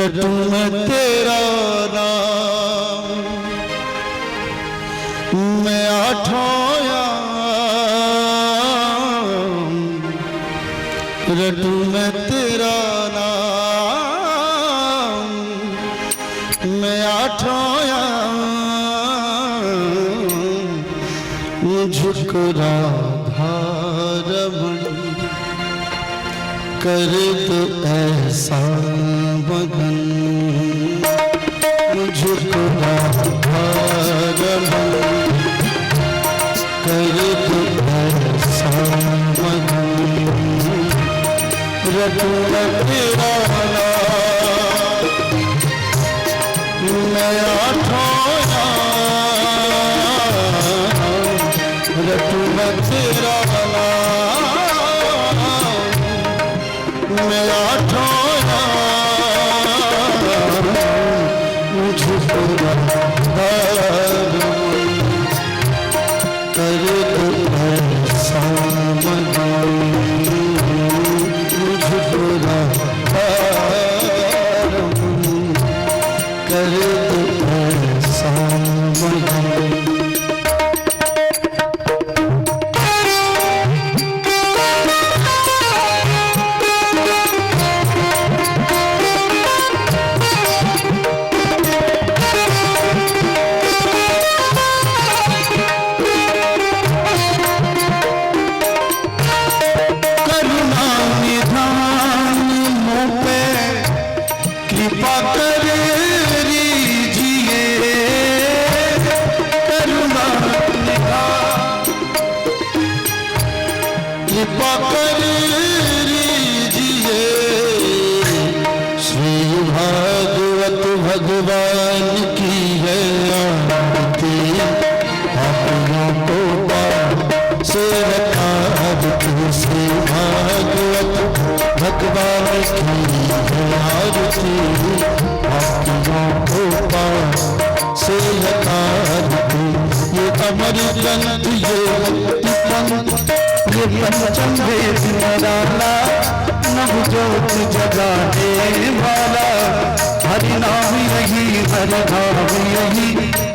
रटूं मैं तेरा नाम, मैं आठों याम रटूं मैं तेरा नाम, मैं आठों याम मुझको राधा रमण कर तो ऐसा मगन, मुझको राधा रमण कर तो ऐसा मगन, रटूं मैं तेरा नाम, मैं आठों याम रटूं मैं तेरा नाम, मैं आठों याम मुझको राधा रमण कर तो ऐसा मगन, मुझको राधा रमण कर तो ऐसा मगन। कृपा कर लीजिए, करुणा कृपा कर लीजिए, श्री भागवत भगवान की है आरती, पापियों को पाप से रखावती, श्री भागवत भगवान की है आरती, पापियों को पाप से रखावती। ये अमर ग्रंथ ये पंथ ये पंचम वेद निराला, नव ज्योत जगाने वाला, हरि नाम यही हरि नाम यही,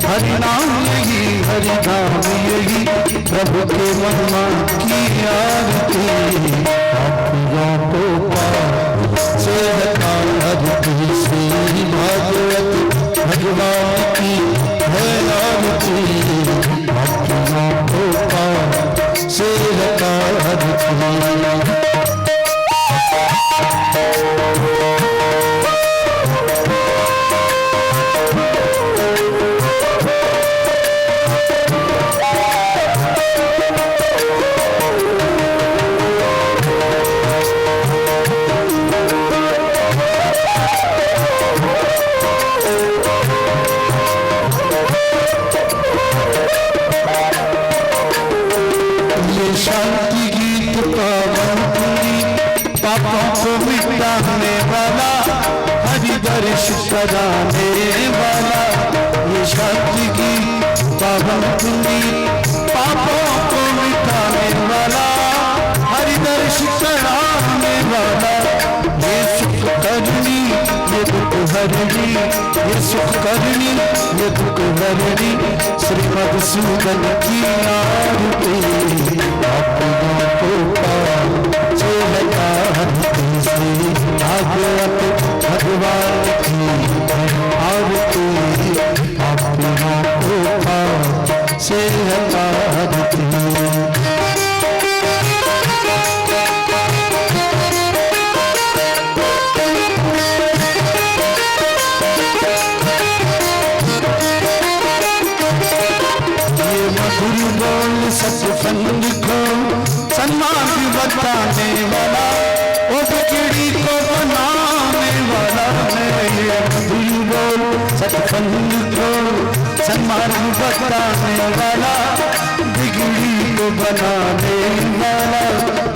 हरि नाम यही हरि नाम यही, प्रभु के महिमा की आरती, पापियों को पाप से हटाती, श्री भागवत भगवान की है आरती, पापियों को पाप से हटाती। शांति गीत पावन पापों को मिटाने वाला, हरि दर्श कराने वाला, ये शांति गीत पावन पापों को मिटाने वाला, हरि दर्श कराने वाला, ये सुख करनी ये दुख हरनी, ये सुख करनी ये दुख हरनी, श्री मधुसूदन की आरती, पापियों को पाप से हटाती, श्री भागवत भगवान की आरती, पापियों को पाप से हटाती। मधुर बोल सत्संग को सन्मान बताने वाला, वो बिगड़ी को बनाने वाला है, ये मधुर बोल सत्संग को सन्मान बताने वाला, बिगड़ी को बनाने वाला,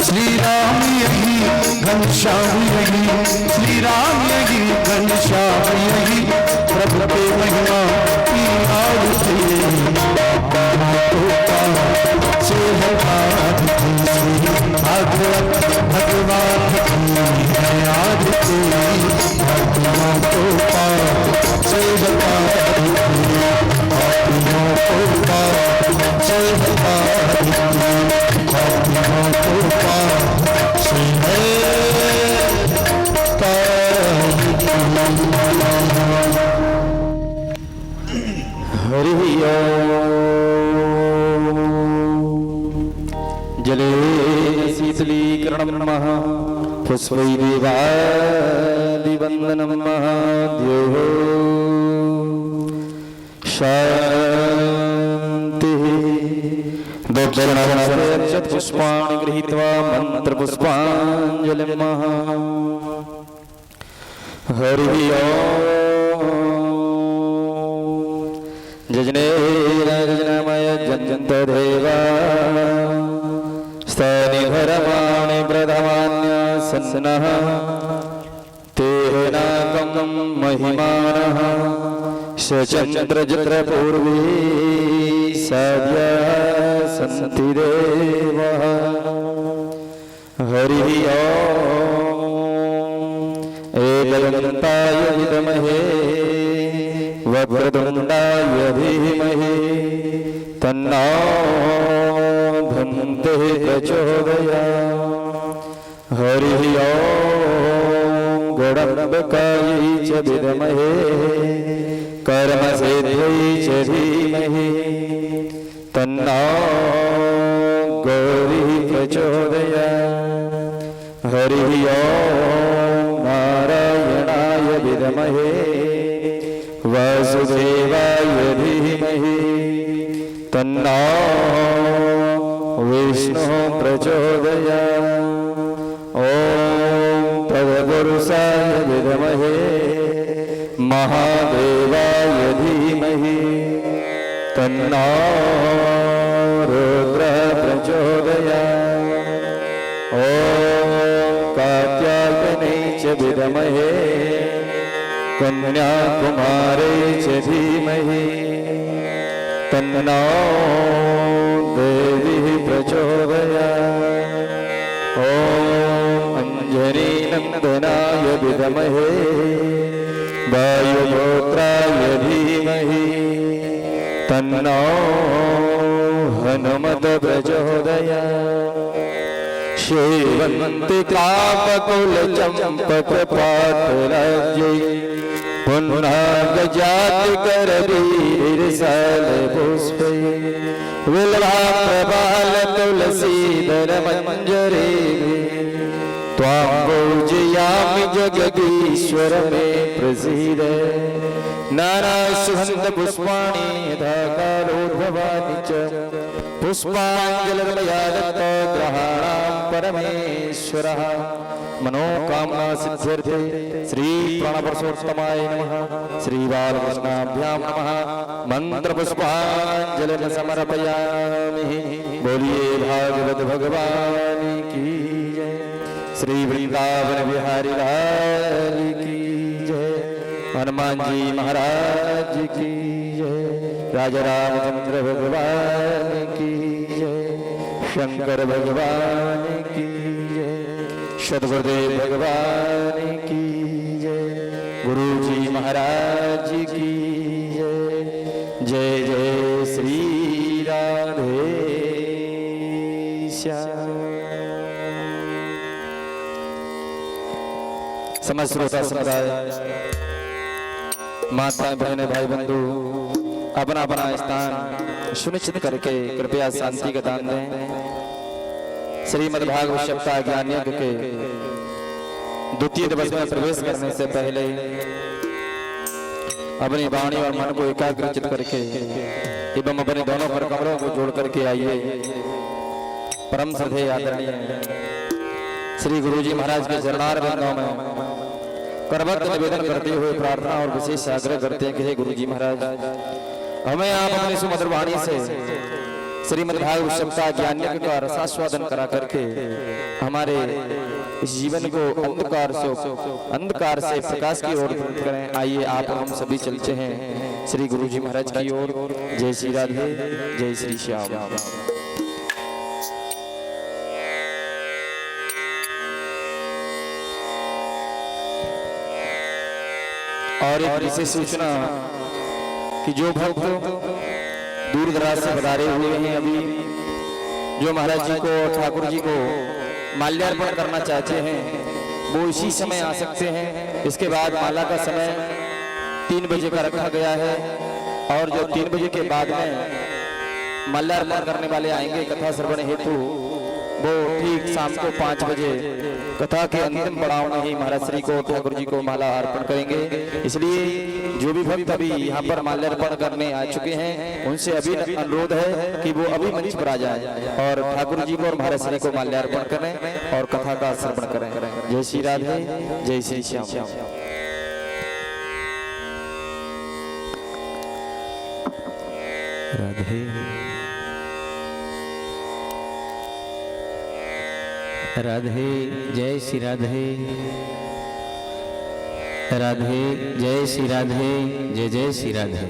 श्री राम यही घनश्याम यही, श्री राम यही घनश्याम यही, प्रभु के महिमा की आरती, से हटाती, श्री भागवत भगवान की है आरती, पापियों को को पास पापियों को पास है हरि ओम। जले शीतलीकरणं पुष्पैर्देवादिवन्दनं महाद्योः शान्तिः। दक्षिणहस्ते पुष्पाणि गृहीत्वा मन्त्रपुष्पाञ्जलिं हरि ओम। जजनेरजनमय जन्तदेवा स्तनिभरमाणि प्रधमान्यासन्नः तेनाकं महिमानः सचन्द्रजत्रपूर्वी साध्या सन्ति देवः हरि ओम। एकदन्ताय विद्महे वक्रतुण्डाय धीमहि तन्नो धन्वन्तरिः प्रचोदयात्। हरि ओम। गणम्बिकायै च विद्महे कर्मसिद्ध्यै च धीमहि तन्नो गौरी प्रचोदयात्। हरि ओम। नारायणाय विद्महे वासुदेवाय धीमहि तन्नो विष्णुः प्रचोदयात्। ओम तत्पुरुषाय विद्महे महादेवाय धीमहि तन्नो रुद्रः प्रचोदयात्। ओम कात्यायनै च विद्महे कन्याकुमारी च धीमहि तन्नो देवी प्रचोदयात्। ओम अंजनीनन्दनाय विद्महे वायुपुत्राय धीमहि तन्नो हनुमत् प्रचोदयात्। शेवन्तिकामकुलचम्पकपात्रराज्ये पुन्नागजातिकरवीरसालपुष्पै विल्वाप्रबालतुलसीदलमञ्जरे त्वां पूजयामि जगदीश्वर मे प्रसीद। नानासुगन्धपुष्पाणि यथा कालोद्भवानि च पुष्पाञ्जलिर्मया दत्ता ग्रहाणां परमेश्वरः। मनोकामना सिद्ध्यर्थे श्री प्रणवरसोत्तमाय नमः। श्री बालकृष्णाभ्यां नमः। मंत्रपुष्पाञ्जलिं समर्पयामि। बोलिए भागवत भगवान की जय। श्री वृंदावन बिहारी लाल की जय। हनुमान जी महाराज की जय। राजा रामचंद्र भगवान की जय। शंकर भगवान की जय। सद्गुरुदेव भगवान की जय। गुरु जी महाराज की जय। जय जय श्री राधे श्याम। समस्त श्रोता समुदाय, माताएं बहनें भाई बंधु अपना अपना स्थान सुनिश्चित करके कृपया शांति का दान दें। श्रीमद्भागवत सप्ताह ज्ञान यज्ञ के द्वितीय दिवस में प्रवेश करने से पहले अपनी वाणी और मन को एकाग्रचित करके एवं अपने दोनों पर कमरों को जोड़ करके आइए। परम श्रद्धेय आदरणीय श्री गुरुजी महाराज के चरणार बिंदों में करवत निवेदन करते हुए प्रार्थना और विशेष आग्रह करते हैं कि हे गुरुजी महाराज, हमें आप अपनी सुमधुर वाणी से श्रीमद्भागवत सप्ताह ज्ञान यज्ञ का रसास्वादन करा करके हमारे इस जीवन को अंधकार से प्रकाश की ओर करें। आइए आप हम सभी चलते हैं श्री गुरुजी महाराज की ओर। जय श्री राधे, जय श्री श्याम। और एक विशेष सूचना कि जो भक्त दूर दराज से पधारे हुए हैं। अभी जो महाराज जी को ठाकुर जी को माल्यार्पण करना चाहते हैं वो इसी समय आ सकते हैं। इसके बाद माला का समय 3 बजे का रखा गया है और जो 3 बजे के बाद में माल्यार्पण करने वाले आएंगे कथा श्रवण हेतु वो ठीक शाम को 5 बजे कथा के अंतिम पड़ाव में ही महाराज श्री को ठाकुर जी को माला अर्पण करेंगे। इसलिए जो भी भक्त अभी यहाँ पर माल्यार्पण करने आ चुके हैं उनसे अभी अनुरोध है कि वो अभी मंच पर आ जाए और ठाकुर जी को और महाराज श्री को माल्यार्पण करें और कथा का श्रवण करें। जय श्री राधे, जय श्री श्याम। राधे राधे, जय श्री राधे। राधे, जय श्री राधे, जय जय श्री राधे।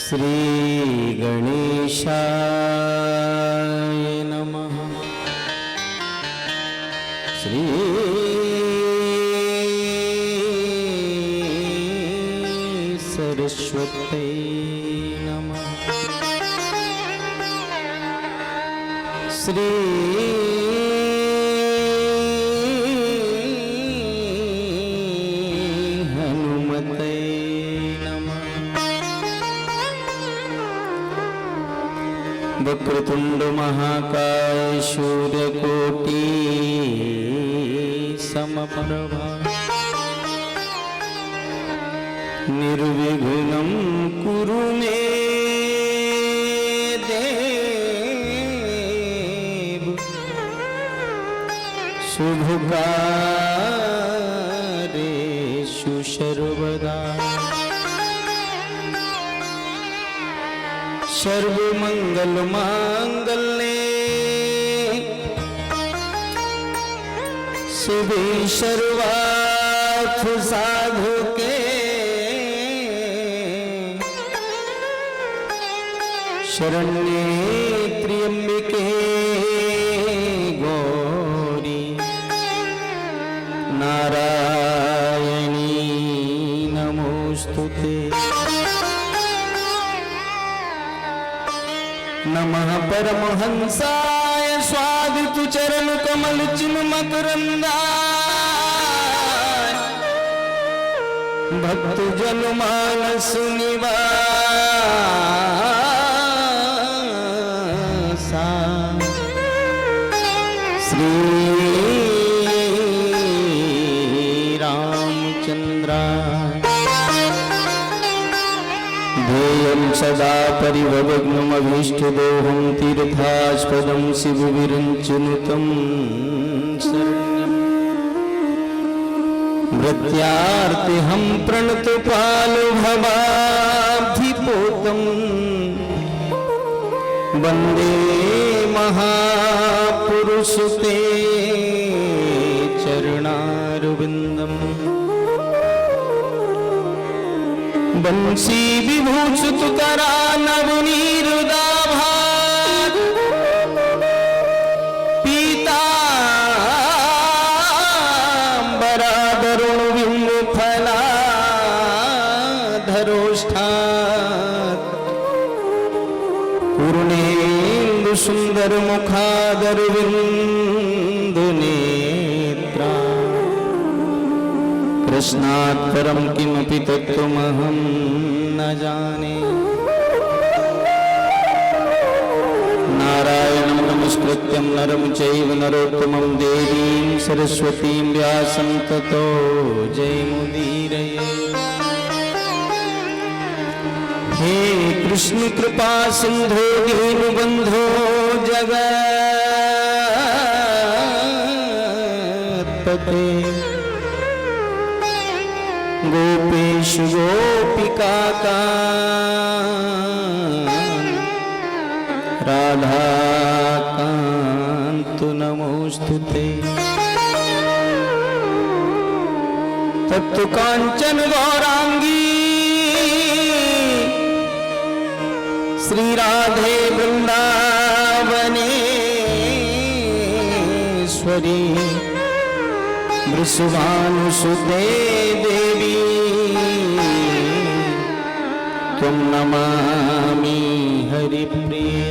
श्री गणेशाय नमः। श्री सरस्वती नमः। श्री हनुमते वक्रतुंड महाकाय सूर्यकोटि समप्रभा निर्विघ्नं कुरु मे देव शुभकार्येषु सर्वदा सर्वमंगल मांगल्ये शिवे सर्वार्थ साधके शरण्ये त्र्यंबके गौरी नारायणी नमोस्तुते। नमः परमहंसाय स्वादितु चरण कमल चिन्मकरंदाय भक्त जन मानस निवासा श्री रामचंद्राय ध्येयं सदा परिभवग्नमभीष्टदोहं तीर्थास्पदं शिवविरञ्चनुतं शरण्यं मृत्यार्तिहं प्रणतपालो भवाब्धिपोतं वन्दे महापुरुषते चरणारविन्दम्। बंसी विभूषित करा नवनीरुदाभार पीतांबरा वरुण बिंब फलाधरोष्ठात् पूर्णेन्दु सुंदर मुखादर बिंदु नेत्रा कृष्णात् परं किमपि तत्त्वमहं न जाने। नारायणं नमस्कृत्यं नरं चैव नरोत्तमं देवीं सरस्वतीं व्यासं ततो जयमुदीरये। हे कृष्ण कृपा सिंधो दीनबंधो जगत्पते गोपेश गोपिका राधाकान्त नमोस्तुते। तप्त कांचन गौरांगी श्री राधे वृंदावनेश्वरी वृषभानुसुते देवी त्वं नमामि हरिप्रिये।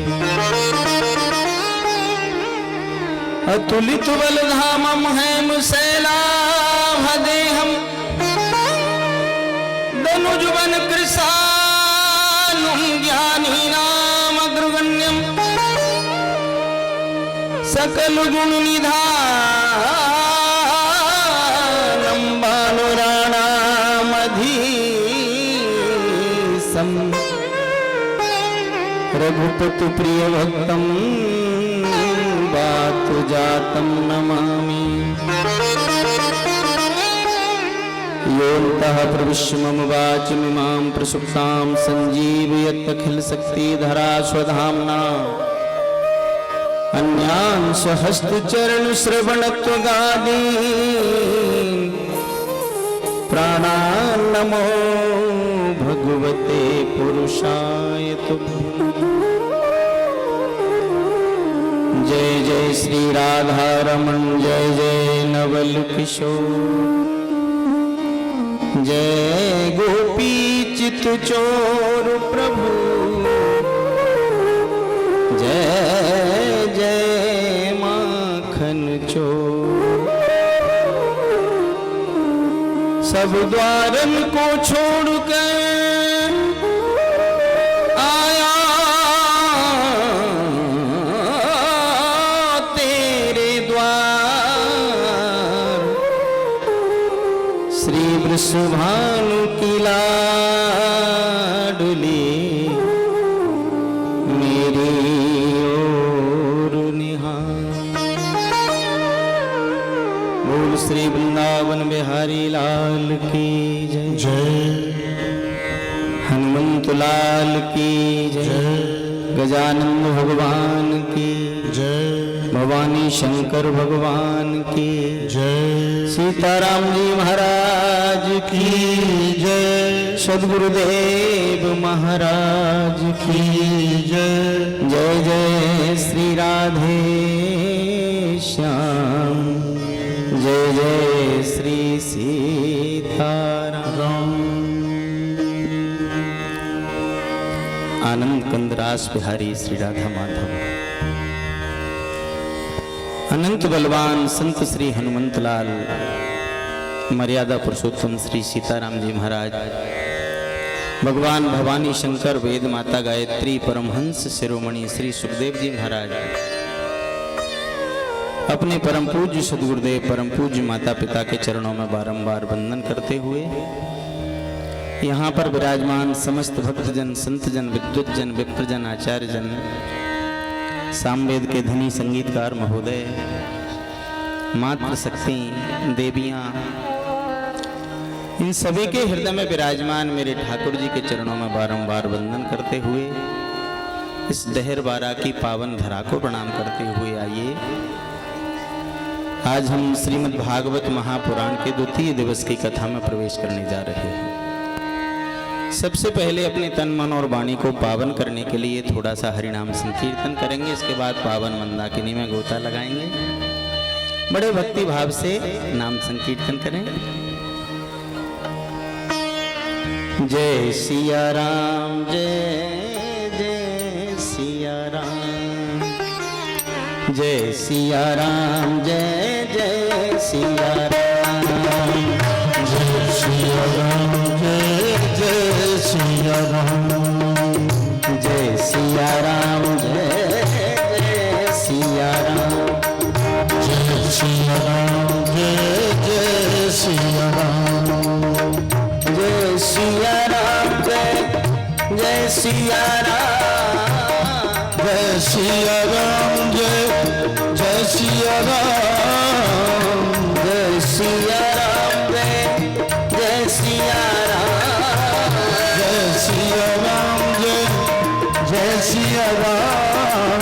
अतुलित बलधामं हेमशैलाभदेहं दनुजुवन कृशानुं ज्ञानीनामग्रगण्यं सकल गुण निधानं बानुराणामधीशं रघुपति प्रिय भक्तं वातुजातं नमामि। योऽन्तः प्रविश्य मम वाचमिमां प्रसुप्तां सञ्जीवयत्यखिलशक्तिधरा स्वधाम्ना अन्यांशहस्तचरणश्रवणत्वगादीन् प्राणान् नमो भगवते पुरुषाय तुभ्यम्। जय जय श्री राधारमण जय जय नवल किशोर जय गोपी चित चोर प्रभु जय जय माखन चोर। सब द्वारन को छोड़ के आया तेरे द्वार श्री वृषभानु की लाडली मेरी ओर निहार। बोल श्री वृंदावन बिहारी लाल की जय जय हनुमंत लाल की जय गजानंद भगवान की जय भवानी शंकर भगवान की जय सीताराम जी महाराज की जय सद्गुरुदेव महाराज की जय जय जय श्री राधे श्याम जय जय श्री सीताराम। आनंद कंद रास बिहारी श्री राधा माधव अनंत बलवान संत श्री हनुमंत लाल मर्यादा पुरुषोत्तम श्री सीताराम जी महाराज भगवान भवानी शंकर वेद माता गायत्री परमहंस शिरोमणि श्री सुखदेव जी महाराज अपने परम पूज्य सदगुरुदेव परम पूज्य माता पिता के चरणों में बारंबार वंदन करते हुए यहाँ पर विराजमान समस्त भक्तजन संतजन विद्वतजन विप्रजन आचार्यजन सामवेद के धनी संगीतकार महोदय मातृ शक्ति देवियाँ इन सभी के हृदय में विराजमान मेरे ठाकुर जी के चरणों में बारंबार वंदन करते हुए इस दहर बारा की पावन धरा को प्रणाम करते हुए आइए आज हम श्रीमद् भागवत महापुराण के द्वितीय दिवस की कथा में प्रवेश करने जा रहे हैं। सबसे पहले अपने तन मन और वाणी को पावन करने के लिए थोड़ा सा हरिनाम संकीर्तन करेंगे। इसके बाद पावन मंदाकिनी में गोता लगाएंगे। बड़े भक्ति भाव से नाम संकीर्तन करें। जय सिया राम जय जय सिया राम जय सिया राम जय जय सिया राम जय सिया राम जय जय सिया राम जय सिया राम जय जय सिया राम जय सिया राम जय जय सिया राम जय सिया राम जय जय सिया राम जय सिया राम जय जय सिया राम जय सिया राम जय जय सिया राम जय सिया राम जय जय सिया राम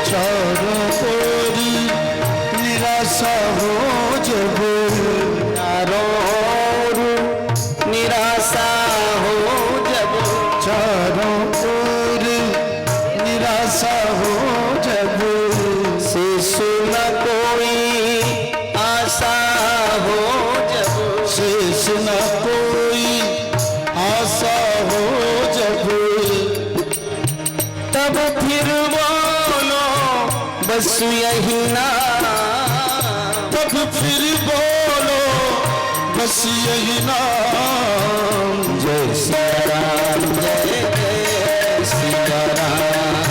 चारों ओर निराशा हो जब, चारों ओर निराशा हो जब, चारों ओर निराशा हो जब, शिशु न कोई आशा हो जब, शेष न कोई आशा हो जब, तब फिर बोलो बस यही नाम, तब फिर बोलो बस यही नाम। जय सिया राम जय जय सिया राम,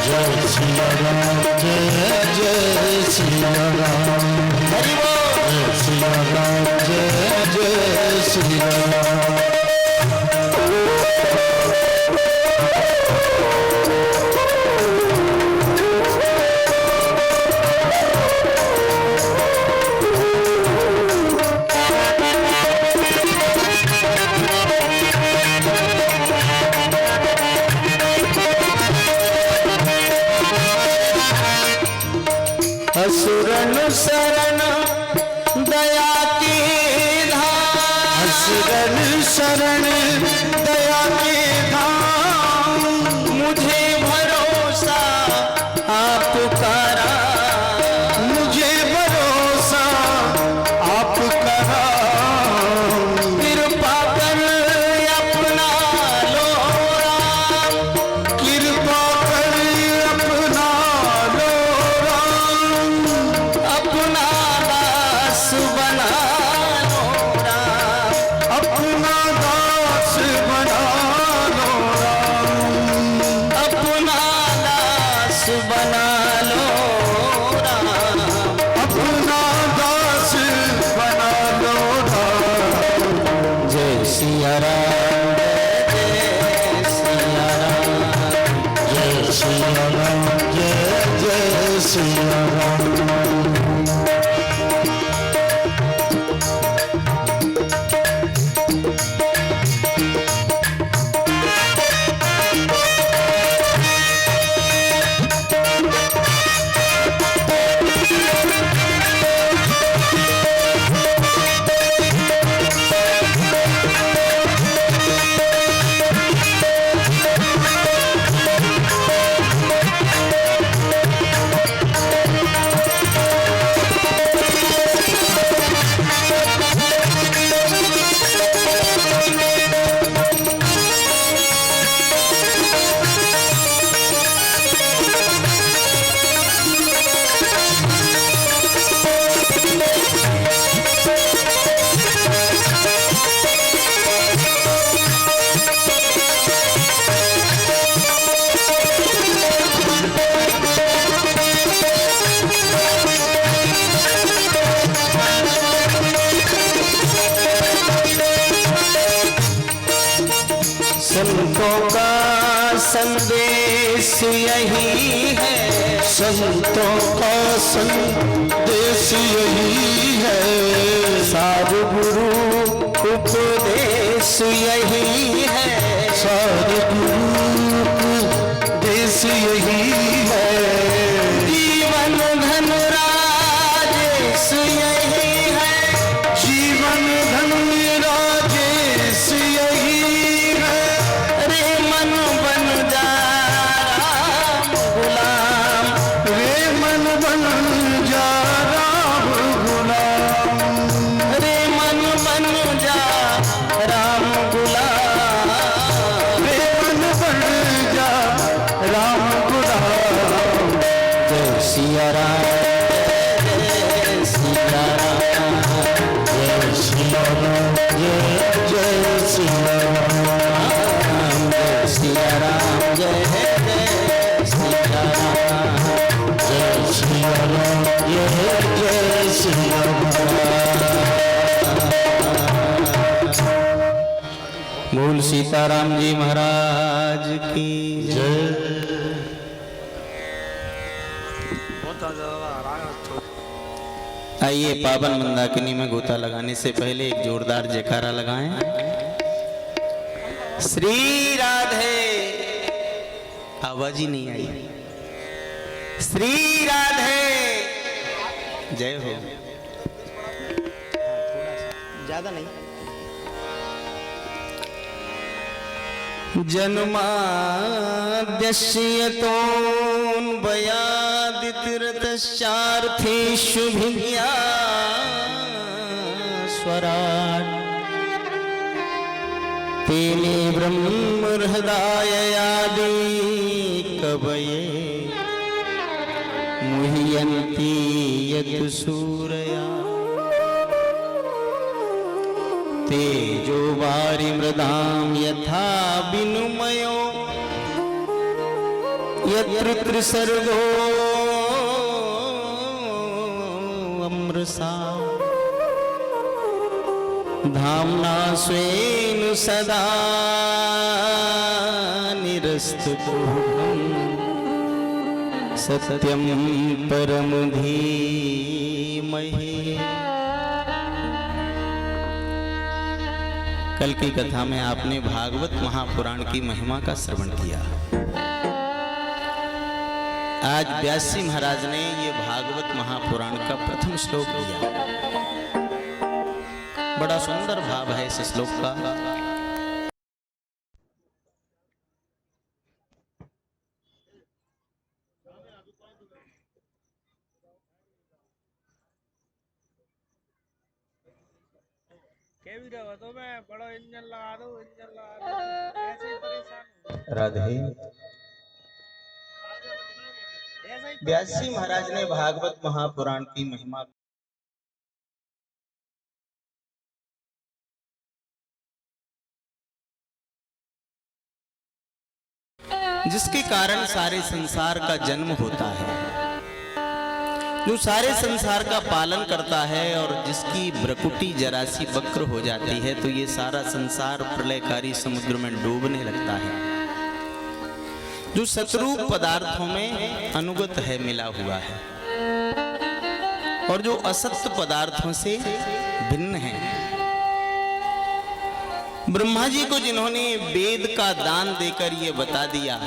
जय सिया राम जय जय सिया राम, हरि बोल। जय सिया राम जय जय सिया राम। असुरन शरण दया की धाम, असुरन शरण दया के धाम, मुझे भरोसा आपका राम, मुझे भरोसा आपका राम। कृपा कर अपना लो राम, कृपा कर अपना लो राम, अपना दास बना लो राम, अपना दास बना लो राम, अपना दास बना लो राम। अपना दास बना लो राम। जय सिया राम जय सिया राम, जय सिया राम जय जय सिया राम। संतों का संदेश यही है, संतों का संदेश यही है, साधु गुरु उपदेश यही है, सारे गुरु देश यही है, जीवन धन राजेश यही है, जीवन धन राजेश यही है। रे मन बन जा राम गुलाम, रे मन बन जा राम गुलाम, रे मन बन जा राम गुलाम। रे मन बन जा राम गुलाम। जय सिया राम जय सिया राम, जय सिया राम जय जय सिया राम, जय सिया राम जय जय सिया राम, जय सिया राम जय जय सिया राम। बोल सीताराम जी महाराज की जय। आइए पावन मंदाकिनी में गोता लगाने से पहले एक जोरदार जयकारा लगाएं। श्री राधे। आवाज ही नहीं आई। श्री राधे जय हो। ज्यादा नहीं। जन्माद्यस्यतोऽन्वयादितिरतश्चार्थेषु भिज्ञा स्वराट् तेने ब्रह्महृदाययादि कवये मुह्यन्ति यत् सूरया तेजो वारिमृदां यथा विनिमयो यत्र त्रिसर्गो अमृषा धाम्ना स्वेन सदा निरस्तकुहकं सत्यं परम धीमहि। कल की कथा में आपने भागवत महापुराण की महिमा का श्रवण किया। आज व्यासी महाराज ने ये भागवत महापुराण का प्रथम श्लोक लिया। बड़ा सुंदर भाव है इस श्लोक का। राधे। व्यासी महाराज ने भागवत महापुराण की महिमा जिसके कारण सारे संसार का जन्म होता है, जो सारे संसार का पालन करता है और जिसकी भ्रकुटी जरा सी वक्र हो जाती है तो ये सारा संसार प्रलयकारी समुद्र में डूबने लगता है। जो सतरूप पदार्थों में अनुगत है, मिला हुआ है, और जो असत्य पदार्थों से भिन्न है। ब्रह्मा जी को जिन्होंने वेद का दान देकर ये बता दिया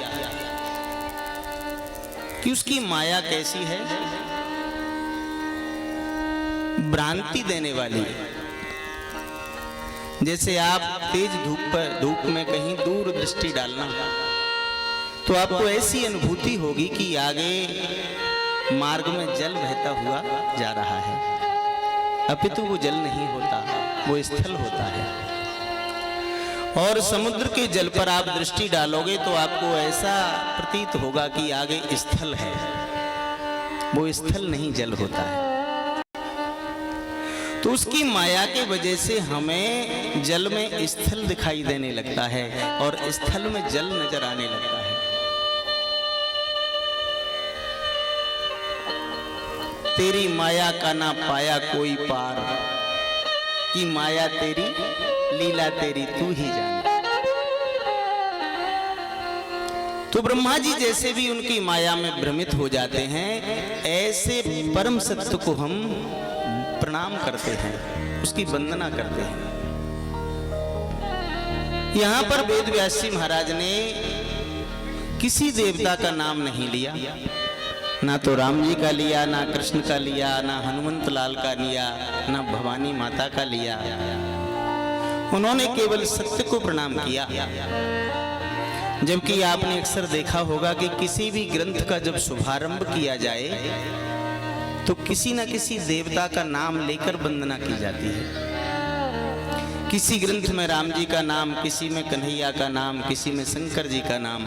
कि उसकी माया कैसी है, भ्रांति देने वाली। जैसे आप तेज धूप में कहीं दूर दृष्टि डालना तो आपको ऐसी अनुभूति होगी कि आगे मार्ग में जल बहता हुआ जा रहा है, अपितु वो जल नहीं होता, वो स्थल होता है। और समुद्र के जल पर आप दृष्टि डालोगे तो आपको ऐसा प्रतीत होगा कि आगे स्थल है, वो स्थल नहीं जल होता है। तो उसकी माया के वजह से हमें जल में स्थल दिखाई देने लगता है और स्थल में जल नजर आने लगता है। तेरी माया का ना पाया कोई पार, कि माया तेरी लीला तेरी तू ही जाने। तो ब्रह्मा जी जैसे भी उनकी माया में भ्रमित हो जाते हैं, ऐसे परम सत्य को हम प्रणाम करते हैं, उसकी वंदना करते हैं। यहां पर वेद व्यासी महाराज ने किसी देवता का नाम नहीं लिया, ना तो राम जी का लिया, ना कृष्ण का लिया, ना हनुमंत लाल का लिया, ना भवानी माता का लिया। उन्होंने केवल सत्य को प्रणाम किया। जबकि आपने अक्सर देखा होगा कि किसी भी ग्रंथ का जब शुभारंभ किया जाए तो किसी न किसी देवता का नाम लेकर वंदना की जाती है। किसी ग्रंथ में राम जी का नाम, किसी में कन्हैया का नाम, किसी में शंकर जी का नाम।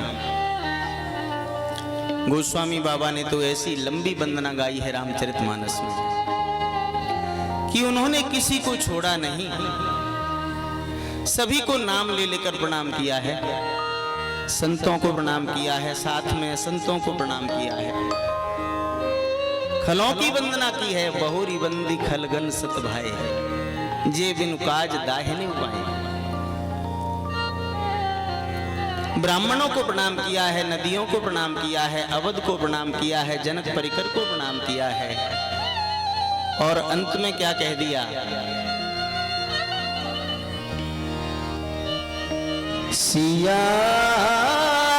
गोस्वामी बाबा ने तो ऐसी लंबी वंदना गाई है रामचरितमानस में कि उन्होंने किसी को छोड़ा नहीं, सभी को नाम ले लेकर प्रणाम किया है। संतों को प्रणाम किया है, साथ में संतों को प्रणाम किया है। खलों की वंदना की है, बहुरी बंदी खलगन सत भाई, जे बिनु काज दाहिने उपाय। ब्राह्मणों को प्रणाम किया है, नदियों को प्रणाम किया है, अवध को प्रणाम किया है, जनक परिकर को प्रणाम किया है। और अंत में क्या कह दिया, सिया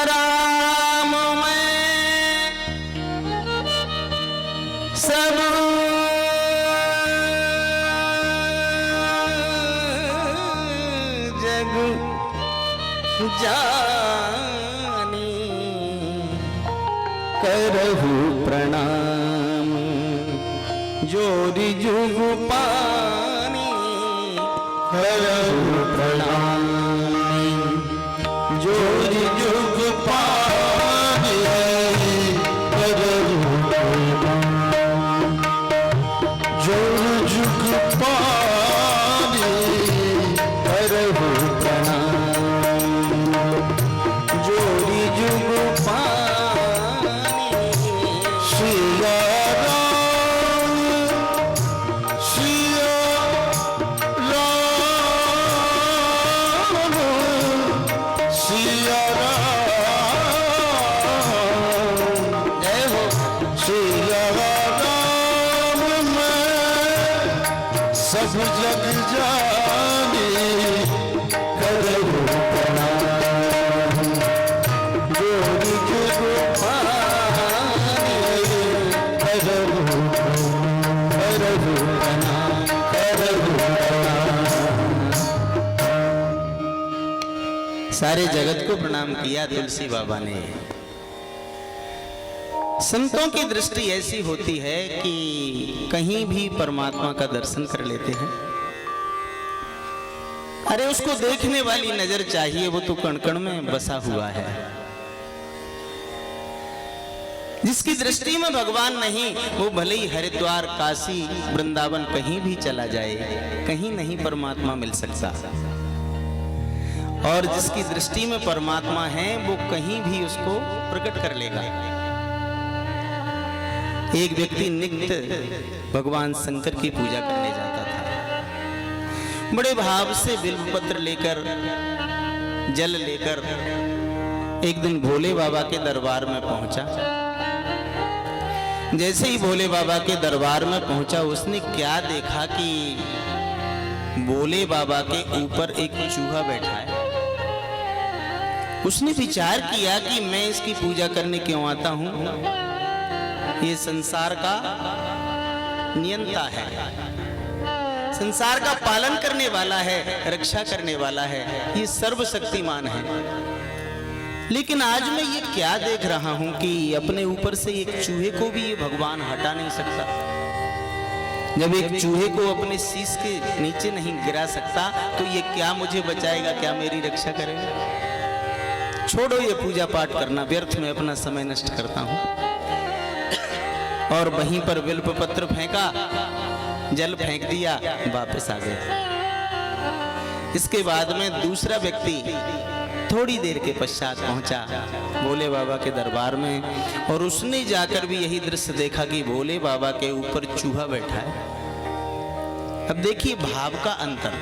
राम मैं सब जग जानी करहु प्रणाम जोरी जुग पानी करहु प्रणाम जोरी जुग पानी करहु प्रणाम जोरी जुग पानी करहु प्रणाम जोरी जुग पानी सिया राम सिया राम सिया राम जय हो सिया राम मैं सब जग जाने करहु प्रणाम जोरी जुग पानी करहु प्रणाम करहु प्रणाम। सारे जगत को प्रणाम किया तुलसी बाबा ने। संतों की दृष्टि ऐसी होती है कि कहीं भी परमात्मा का दर्शन कर लेते हैं। अरे उसको देखने वाली नजर चाहिए, वो तो कण कण में बसा हुआ है। जिसकी दृष्टि में भगवान नहीं, वो भले ही हरिद्वार, काशी, वृंदावन कहीं भी चला जाए, कहीं नहीं परमात्मा मिल सकता। और जिसकी दृष्टि में परमात्मा है, वो कहीं भी उसको प्रकट कर लेगा। एक व्यक्ति नित्य भगवान शंकर की पूजा करने जाता था। बड़े भाव से बिल्वपत्र लेकर, जल लेकर एक दिन भोले बाबा के दरबार में पहुंचा। जैसे ही भोले बाबा के दरबार में पहुंचा, उसने क्या देखा कि भोले बाबा के ऊपर एक चूहा बैठा है। उसने विचार किया कि मैं इसकी पूजा करने क्यों आता हूं, ये संसार का नियंता है, संसार का पालन करने वाला है, रक्षा करने वाला है, ये सर्वशक्तिमान है। लेकिन आज मैं ये क्या देख रहा हूं कि अपने ऊपर से एक चूहे को भी ये भगवान हटा नहीं सकता। जब एक चूहे को अपने शीश के नीचे नहीं गिरा सकता, तो ये क्या मुझे बचाएगा, क्या मेरी रक्षा करेगा। छोड़ो ये पूजा पाठ करना, व्यर्थ में अपना समय नष्ट करता हूं। और वहीं पर बिल्वपत्र फेंका, जल फेंक दिया, वापस आ गया। इसके बाद में दूसरा व्यक्ति थोड़ी देर के पश्चात पहुंचा भोले बाबा के दरबार में, और उसने जाकर भी यही दृश्य देखा कि भोले बाबा के ऊपर चूहा बैठा है। अब देखिए भाव का अंतर।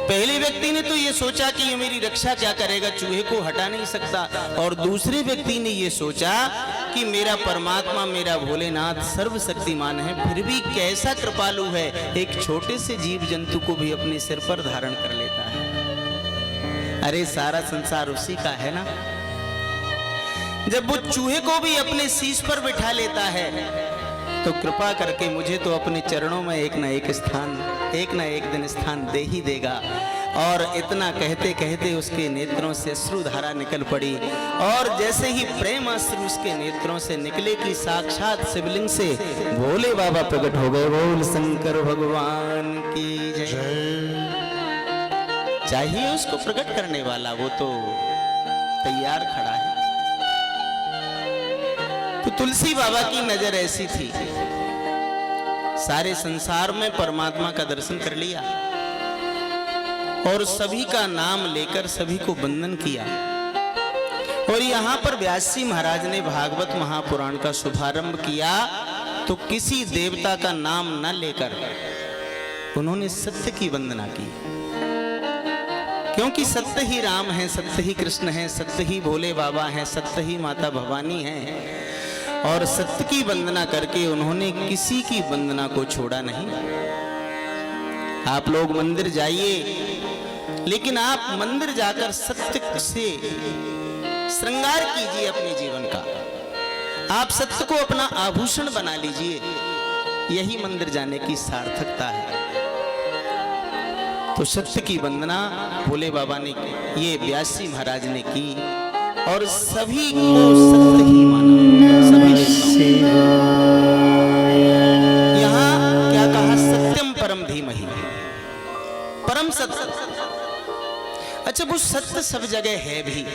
पहले व्यक्ति ने तो ये सोचा कि ये मेरी रक्षा क्या करेगा, चूहे को हटा नहीं सकता। और दूसरे व्यक्ति ने ये सोचा कि मेरा परमात्मा, मेरा भोलेनाथ सर्वशक्तिमान है, फिर भी कैसा कृपालु है, एक छोटे से जीव जंतु को भी अपने सिर पर धारण कर लेता है। अरे सारा संसार उसी का है ना। जब वो चूहे को भी अपने शीश पर बिठा लेता है, तो कृपा करके मुझे तो अपने चरणों में एक ना एक दिन स्थान दे ही देगा। और इतना कहते कहते उसके नेत्रों से अश्रुधारा निकल पड़ी, और जैसे ही प्रेम अश्रु उसके नेत्रों से निकले कि साक्षात शिवलिंग से भोले बाबा प्रकट हो गए। बोल शंकर भगवान की जय। चाहिए उसको प्रकट करने वाला, वो तो तैयार खड़ा है। तो तुलसी बाबा की नजर ऐसी थी, सारे संसार में परमात्मा का दर्शन कर लिया और सभी का नाम लेकर सभी को वंदन किया। और यहाँ पर व्यास जी महाराज ने भागवत महापुराण का शुभारंभ किया, तो किसी देवता का नाम न लेकर उन्होंने सत्य की वंदना की। क्योंकि सत्य ही राम है, सत्य ही कृष्ण है, सत्य ही भोले बाबा है, सत्य ही माता भवानी है। और सत्य की वंदना करके उन्होंने किसी की वंदना को छोड़ा नहीं। आप लोग मंदिर जाइए, लेकिन आप मंदिर जाकर सत्य से श्रृंगार कीजिए अपने जीवन का। आप सत्य को अपना आभूषण बना लीजिए, यही मंदिर जाने की सार्थकता है। तो सत्य की वंदना भोले बाबा ने की, ये व्यास जी महाराज ने की और सभी को सत्य ही माना, सभी ने। यहाँ क्या कहा? सत्यम परम धीमहि, परम सत्य। अच्छा, वो सत्य सब जगह है भी।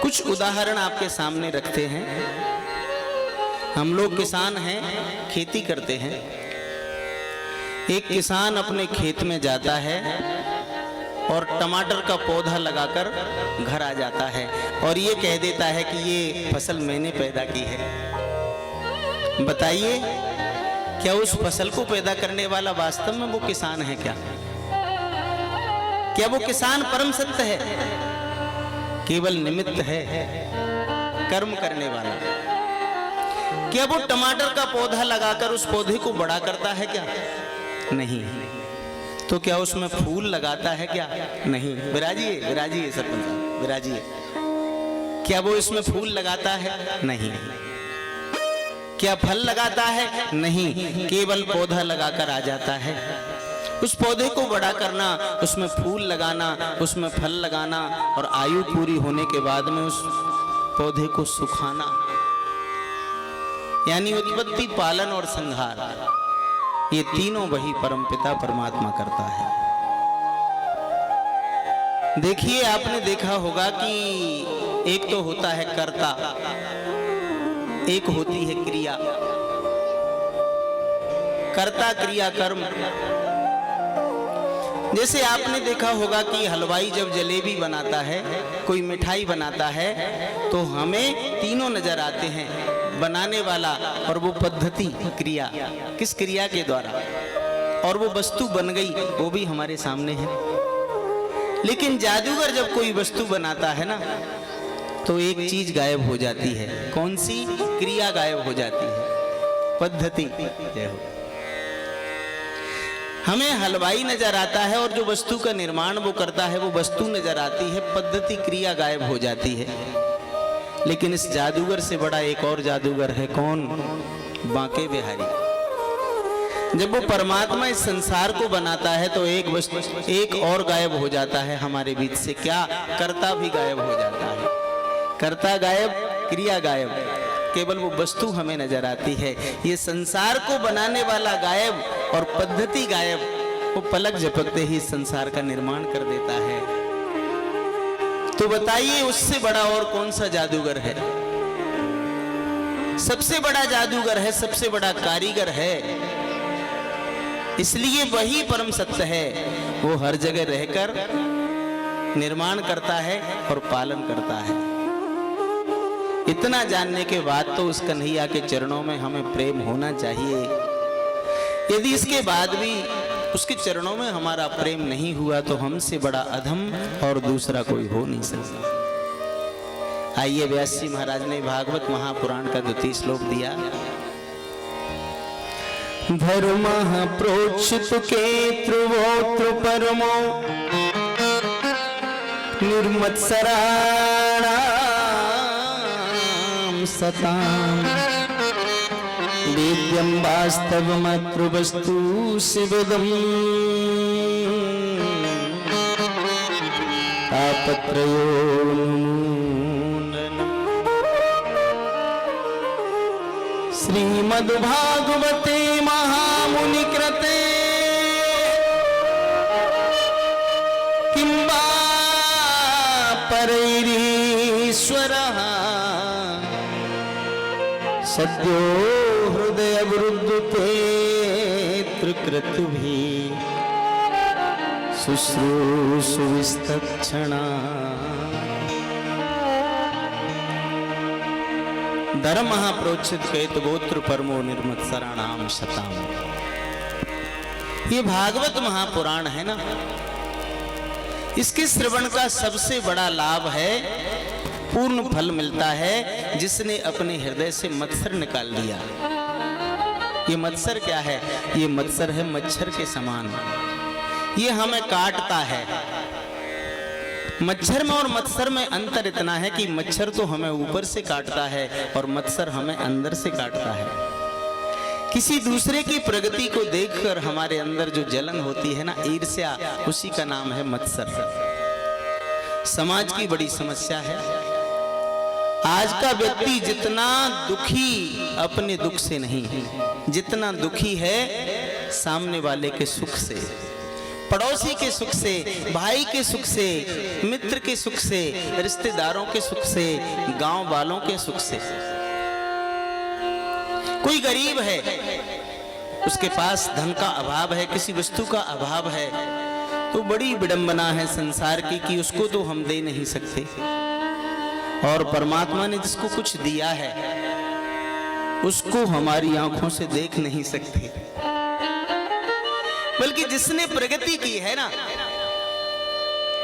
कुछ उदाहरण आपके सामने रखते हैं। हम लोग किसान हैं, खेती करते हैं। एक किसान अपने खेत में जाता है और टमाटर का पौधा लगाकर घर आ जाता है और ये कह देता है कि ये फसल मैंने पैदा की है। बताइए, क्या उस फसल को पैदा करने वाला वास्तव में वो किसान है क्या? क्या वो किसान परम सत्य है? केवल निमित्त है, कर्म करने वाला। क्या वो टमाटर का पौधा लगाकर उस पौधे को बड़ा करता है क्या? नहीं। तो क्या उसमें फूल लगाता है क्या? नहीं। विराजिए, विराजिए सरपंच साहब, विराजिए। क्या वो इसमें फूल लगाता है? नहीं। क्या फल लगाता है? नहीं। केवल पौधा लगाकर आ जाता है। उस पौधे को बड़ा करना, उसमें फूल लगाना, उसमें फल लगाना और आयु पूरी होने के बाद में उस पौधे को सुखाना, यानी उत्पत्ति, पालन और संहार, ये तीनों वही परमपिता परमात्मा करता है। देखिए, आपने देखा होगा कि एक तो होता है कर्ता, एक होती है क्रिया। कर्ता, क्रिया, कर्म। जैसे आपने देखा होगा कि हलवाई जब जलेबी बनाता है, कोई मिठाई बनाता है, तो हमें तीनों नजर आते हैं, बनाने वाला और वो पद्धति, क्रिया, किस क्रिया के द्वारा, और वो वस्तु बन गई, वो भी हमारे सामने है। लेकिन जादूगर जब कोई वस्तु बनाता है ना, तो एक चीज गायब हो जाती है। कौन सी? क्रिया गायब हो जाती है, पद्धति। जय हो। हमें हलवाई नजर आता है और जो वस्तु का निर्माण वो करता है, वो वस्तु नजर आती है, पद्धति, क्रिया गायब हो जाती है। लेकिन इस जादूगर से बड़ा एक और जादूगर है। कौन? बांके बिहारी। जब वो परमात्मा इस संसार को बनाता है तो एक वस्तु, एक और गायब हो जाता है हमारे बीच से। क्या? कर्ता भी गायब हो जाता है। कर्ता गायब, क्रिया गायब, केवल वो वस्तु हमें नजर आती है। ये संसार को बनाने वाला गायब और पद्धति गायब, वो पलक झपकते ही संसार का निर्माण कर देता है। तो बताइए, उससे बड़ा और कौन सा जादूगर है? सबसे बड़ा जादूगर है, सबसे बड़ा कारीगर है। इसलिए वही परम सत्य है। वो हर जगह रहकर निर्माण करता है और पालन करता है। इतना जानने के बाद तो उस कन्हैया के चरणों में हमें प्रेम होना चाहिए। यदि इसके बाद भी उसके चरणों में हमारा प्रेम नहीं हुआ तो हमसे बड़ा अधम और दूसरा कोई हो नहीं सकता। आइए, व्यास जी महाराज ने भागवत महापुराण का 2 श्लोक दिया। धर्म प्रोक्षित के त्रुवोत्र परमो निर्मत्सराणा सताम वेद्यं वास्तवमत्रुवस्तु शिवदम् तापत्रयोन्मूलनम्। श्रीमद्भागवते महामुनिकृते किं वा परैरीश्वरः सद्यो हृदय वृद्धते त्रिकृतुभिः शुश्रूषुविस्तक्षणा। धर्म महाप्रोक्षित केत गोत्र परमो निर्मत्सराणाम शताम। ये भागवत महापुराण है ना, इसके श्रवण का सबसे बड़ा लाभ है, पूर्ण फल मिलता है जिसने अपने हृदय से मत्सर निकाल लिया। ये मत्सर क्या है? ये मत्सर है मच्छर के समान। ये हमें काटता है। मच्छर में और मत्सर में अंतर इतना है कि मच्छर तो हमें ऊपर से काटता है और मत्सर हमें अंदर से काटता है। किसी दूसरे की प्रगति को देखकर हमारे अंदर जो जलन होती है ना, ईर्ष्या, उसी का नाम है मत्सर। समाज की बड़ी समस्या है। आज का व्यक्ति जितना दुखी अपने दुख से नहीं, जितना दुखी है सामने वाले के सुख से, पड़ोसी के सुख से, भाई के सुख से, मित्र के सुख से, रिश्तेदारों के सुख से, गांव वालों के सुख से। कोई गरीब है, उसके पास धन का अभाव है, किसी वस्तु का अभाव है, तो बड़ी विडंबना है संसार की कि उसको तो हम दे नहीं सकते, और परमात्मा ने जिसको कुछ दिया है उसको हमारी आंखों से देख नहीं सकते। बल्कि जिसने प्रगति की है ना,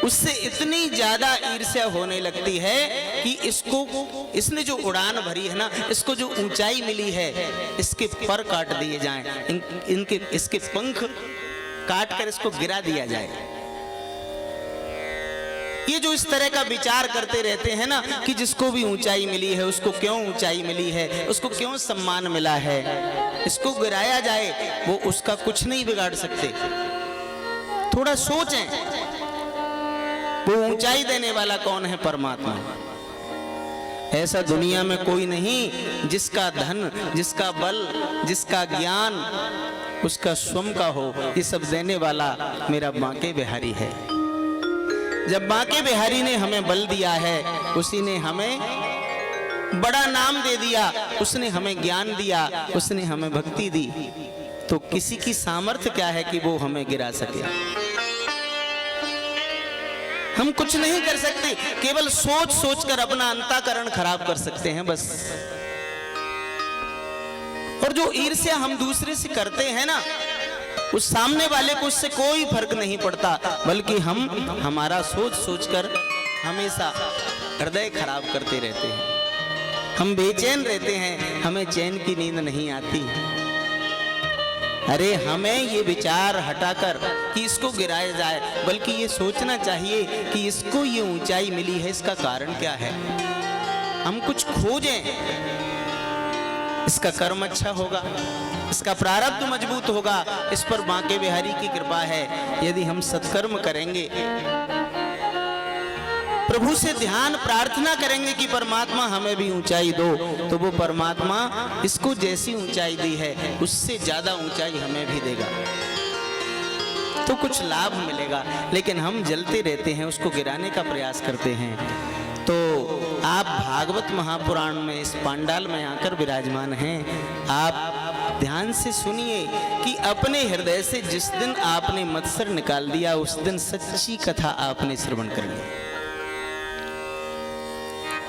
उससे इतनी ज्यादा ईर्ष्या होने लगती है कि इसने जो उड़ान भरी है ना, इसको जो ऊंचाई मिली है, इसके पर काट दिए जाएं, इसके पंख काट कर इसको गिरा दिया जाए। ये जो इस तरह का विचार करते रहते हैं ना कि जिसको भी ऊंचाई मिली है, उसको क्यों ऊंचाई मिली है, उसको क्यों सम्मान मिला है, इसको गिराया जाए, वो उसका कुछ नहीं बिगाड़ सकते। थोड़ा सोचें, वो ऊंचाई देने वाला कौन है? परमात्मा। ऐसा दुनिया में कोई नहीं जिसका धन, जिसका बल, जिसका ज्ञान उसका स्वयं का हो। ये सब देने वाला मेरा बांके बिहारी है। जब बांके बिहारी ने हमें बल दिया है, उसी ने हमें बड़ा नाम दे दिया, उसने हमें ज्ञान दिया, उसने हमें भक्ति दी, तो किसी की सामर्थ्य क्या है कि वो हमें गिरा सके? हम कुछ नहीं कर सकते, केवल सोच सोच कर अपना अंतःकरण खराब कर सकते हैं बस। और जो ईर्ष्या हम दूसरे से करते हैं ना, उस सामने वाले को उससे कोई फर्क नहीं पड़ता, बल्कि हम हमारा सोच सोचकर हमेशा हृदय खराब करते रहते हैं। हम बेचैन रहते हैं, हमें चैन की नींद नहीं आती। अरे हमें ये विचार हटाकर कि इसको गिराया जाए, बल्कि ये सोचना चाहिए कि इसको ये ऊंचाई मिली है, इसका कारण क्या है। हम कुछ खोजें, इसका कर्म अच्छा होगा, इसका प्रारब्ध मजबूत होगा, इस पर बांके बिहारी की कृपा है। यदि हम सत्कर्म करेंगे, प्रभु से ध्यान प्रार्थना करेंगे कि परमात्मा हमें भी ऊंचाई दो, तो वो परमात्मा इसको जैसी ऊंचाई दी है उससे ज्यादा ऊंचाई हमें भी देगा, तो कुछ लाभ मिलेगा। लेकिन हम जलते रहते हैं, उसको गिराने का प्रयास करते हैं। तो आप भागवत महापुराण में इस पांडाल में आकर विराजमान हैं। आप ध्यान से सुनिए कि अपने हृदय से जिस दिन आपने मत्सर निकाल दिया, उस दिन सच्ची कथा आपने श्रवण कर ली।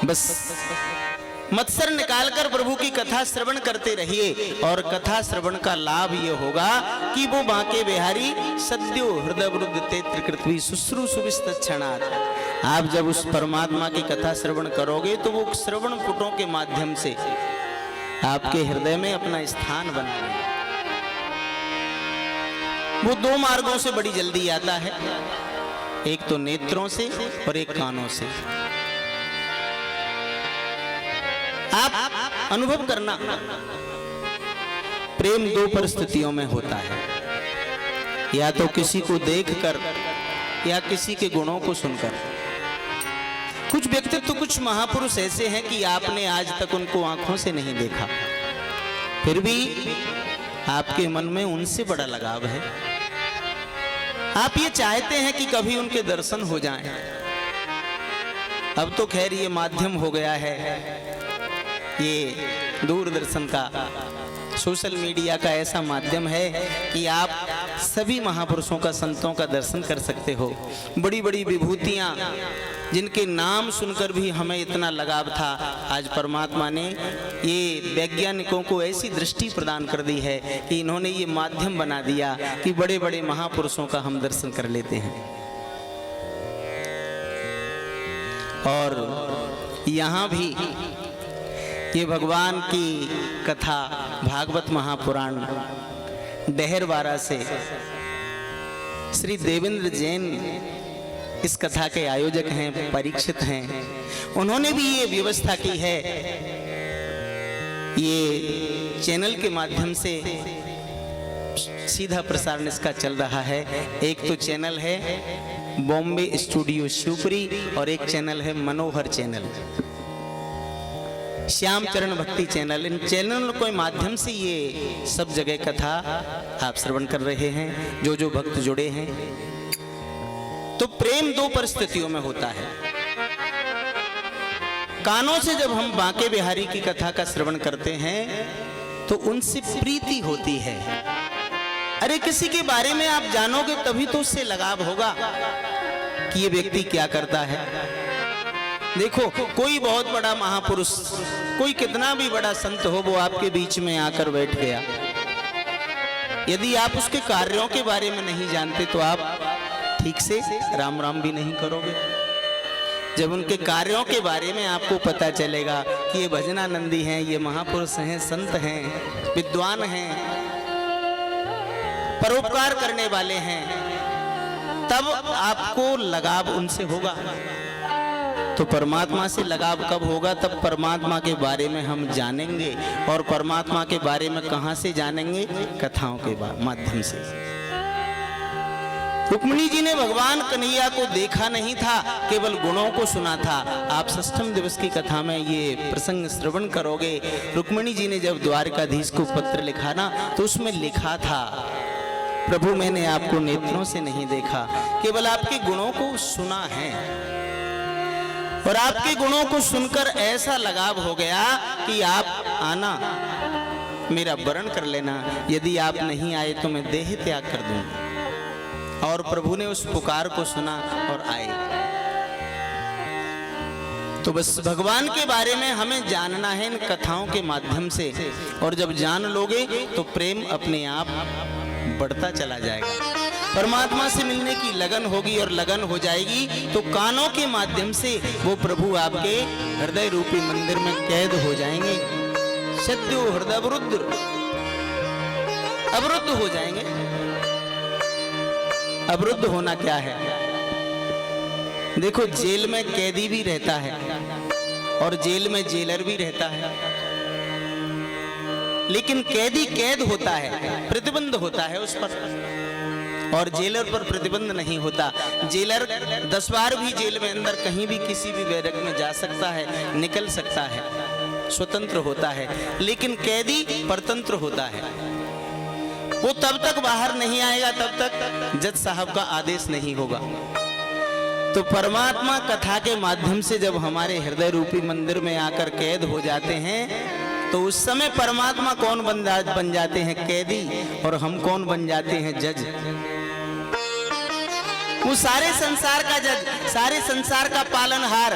बस मत्सर निकालकर प्रभु की कथा श्रवण करते रहिए, और कथा श्रवण का लाभ ये होगा कि वो बांके बिहारी सद्यो हृदय वृद्ध तेत्र कृत्वी शुश्रूषुविस्तक्षणात्। आप जब उस परमात्मा की कथा श्रवण करोगे तो वो श्रवण पुटों के माध्यम से आपके हृदय में अपना स्थान बनाएगा। वो दो मार्गों से बड़ी जल्दी आता है, एक तो नेत्रों से और एक कानों से। आप अनुभव करना, प्रेम दो परिस्थितियों में होता है, या तो किसी को देखकर या किसी के गुणों को सुनकर। कुछ व्यक्तित्व, कुछ महापुरुष ऐसे हैं कि आपने आज तक उनको आंखों से नहीं देखा, फिर भी आपके मन में उनसे बड़ा लगाव है। आप ये चाहते हैं कि कभी उनके दर्शन हो जाएं। अब तो खैर ये माध्यम हो गया है, ये दूरदर्शन का, सोशल मीडिया का ऐसा माध्यम है कि आप सभी महापुरुषों का, संतों का दर्शन कर सकते हो। बड़ी बड़ी विभूतियां जिनके नाम सुनकर भी हमें इतना लगाव था, आज परमात्मा ने ये वैज्ञानिकों को ऐसी दृष्टि प्रदान कर दी है कि इन्होंने ये माध्यम बना दिया कि बड़े बड़े महापुरुषों का हम दर्शन कर लेते हैं। और यहाँ भी ये भगवान की कथा भागवत महापुराण डहरवाड़ा से श्री देवेंद्र जैन इस कथा के आयोजक हैं, परीक्षित हैं, उन्होंने भी ये व्यवस्था की है। ये चैनल के माध्यम से सीधा प्रसारण इसका चल रहा है। एक तो चैनल है बॉम्बे स्टूडियो शिवपुरी और एक चैनल है मनोहर चैनल, श्याम चरण भक्ति चैनल। इन चैनलों के माध्यम से ये सब जगह कथा आप श्रवण कर रहे हैं, जो भक्त जुड़े हैं। तो प्रेम दो परिस्थितियों में होता है। कानों से जब हम बांके बिहारी की कथा का श्रवण करते हैं तो उनसे प्रीति होती है। अरे किसी के बारे में आप जानोगे तभी तो उससे लगाव होगा कि ये व्यक्ति क्या करता है। देखो, कोई बहुत बड़ा महापुरुष, कोई कितना भी बड़ा संत हो, वो आपके बीच में आकर बैठ गया, यदि आप उसके कार्यों के बारे में नहीं जानते तो आप ठीक से राम राम भी नहीं करोगे। जब उनके कार्यों के बारे में आपको पता चलेगा कि ये भजनानंदी हैं, ये महापुरुष हैं, संत हैं, विद्वान हैं, परोपकार करने वाले हैं, तब आपको लगाव उनसे होगा। तो परमात्मा से लगाव कब होगा? तब परमात्मा के बारे में हम जानेंगे। और परमात्मा के बारे में कहां से जानेंगे? कथाओं के माध्यम से। रुक्मिणी जी ने भगवान कन्हैया को देखा नहीं था, केवल गुणों को सुना था। आप षष्ठम दिवस की कथा में ये प्रसंग श्रवण करोगे। रुक्मिणी जी ने जब द्वारकाधीश को पत्र लिखा ना, तो उसमें लिखा था, प्रभु मैंने आपको नेत्रों से नहीं देखा, केवल आपके गुणों को सुना है। और आपके गुणों को सुनकर ऐसा लगाव हो गया कि आप आना, मेरा वरण कर लेना, यदि आप नहीं आए तो मैं देह त्याग कर दूंगा। और प्रभु ने उस पुकार को सुना और आए। तो बस भगवान के बारे में हमें जानना है इन कथाओं के माध्यम से। और जब जान लोगे तो प्रेम अपने आप बढ़ता चला जाएगा। परमात्मा से मिलने की लगन होगी और लगन हो जाएगी तो कानों के माध्यम से वो प्रभु आपके हृदय रूपी मंदिर में कैद हो जाएंगे। सद्यो हृदय अवरुद्ध हो जाएंगे। अवरुद्ध होना क्या है? देखो, जेल में कैदी भी रहता है और जेल में जेलर भी रहता है, लेकिन कैदी कैद होता है, प्रतिबंध होता है उस पर, और जेलर पर प्रतिबंध नहीं होता। जेलर 10 बार भी जेल में अंदर कहीं भी किसी भी बैरक में जा सकता है, निकल सकता है, स्वतंत्र होता है, लेकिन कैदी परतंत्र होता है। वो तब तक बाहर नहीं आएगा तब तक जज साहब का आदेश नहीं होगा। तो परमात्मा कथा के माध्यम से जब हमारे हृदय रूपी मंदिर में आकर कैद हो जाते हैं तो उस समय परमात्मा कौन बन जाते हैं? कैदी। और हम कौन बन जाते हैं? जज। वो सारे संसार का जज, सारे संसार का पालनहार।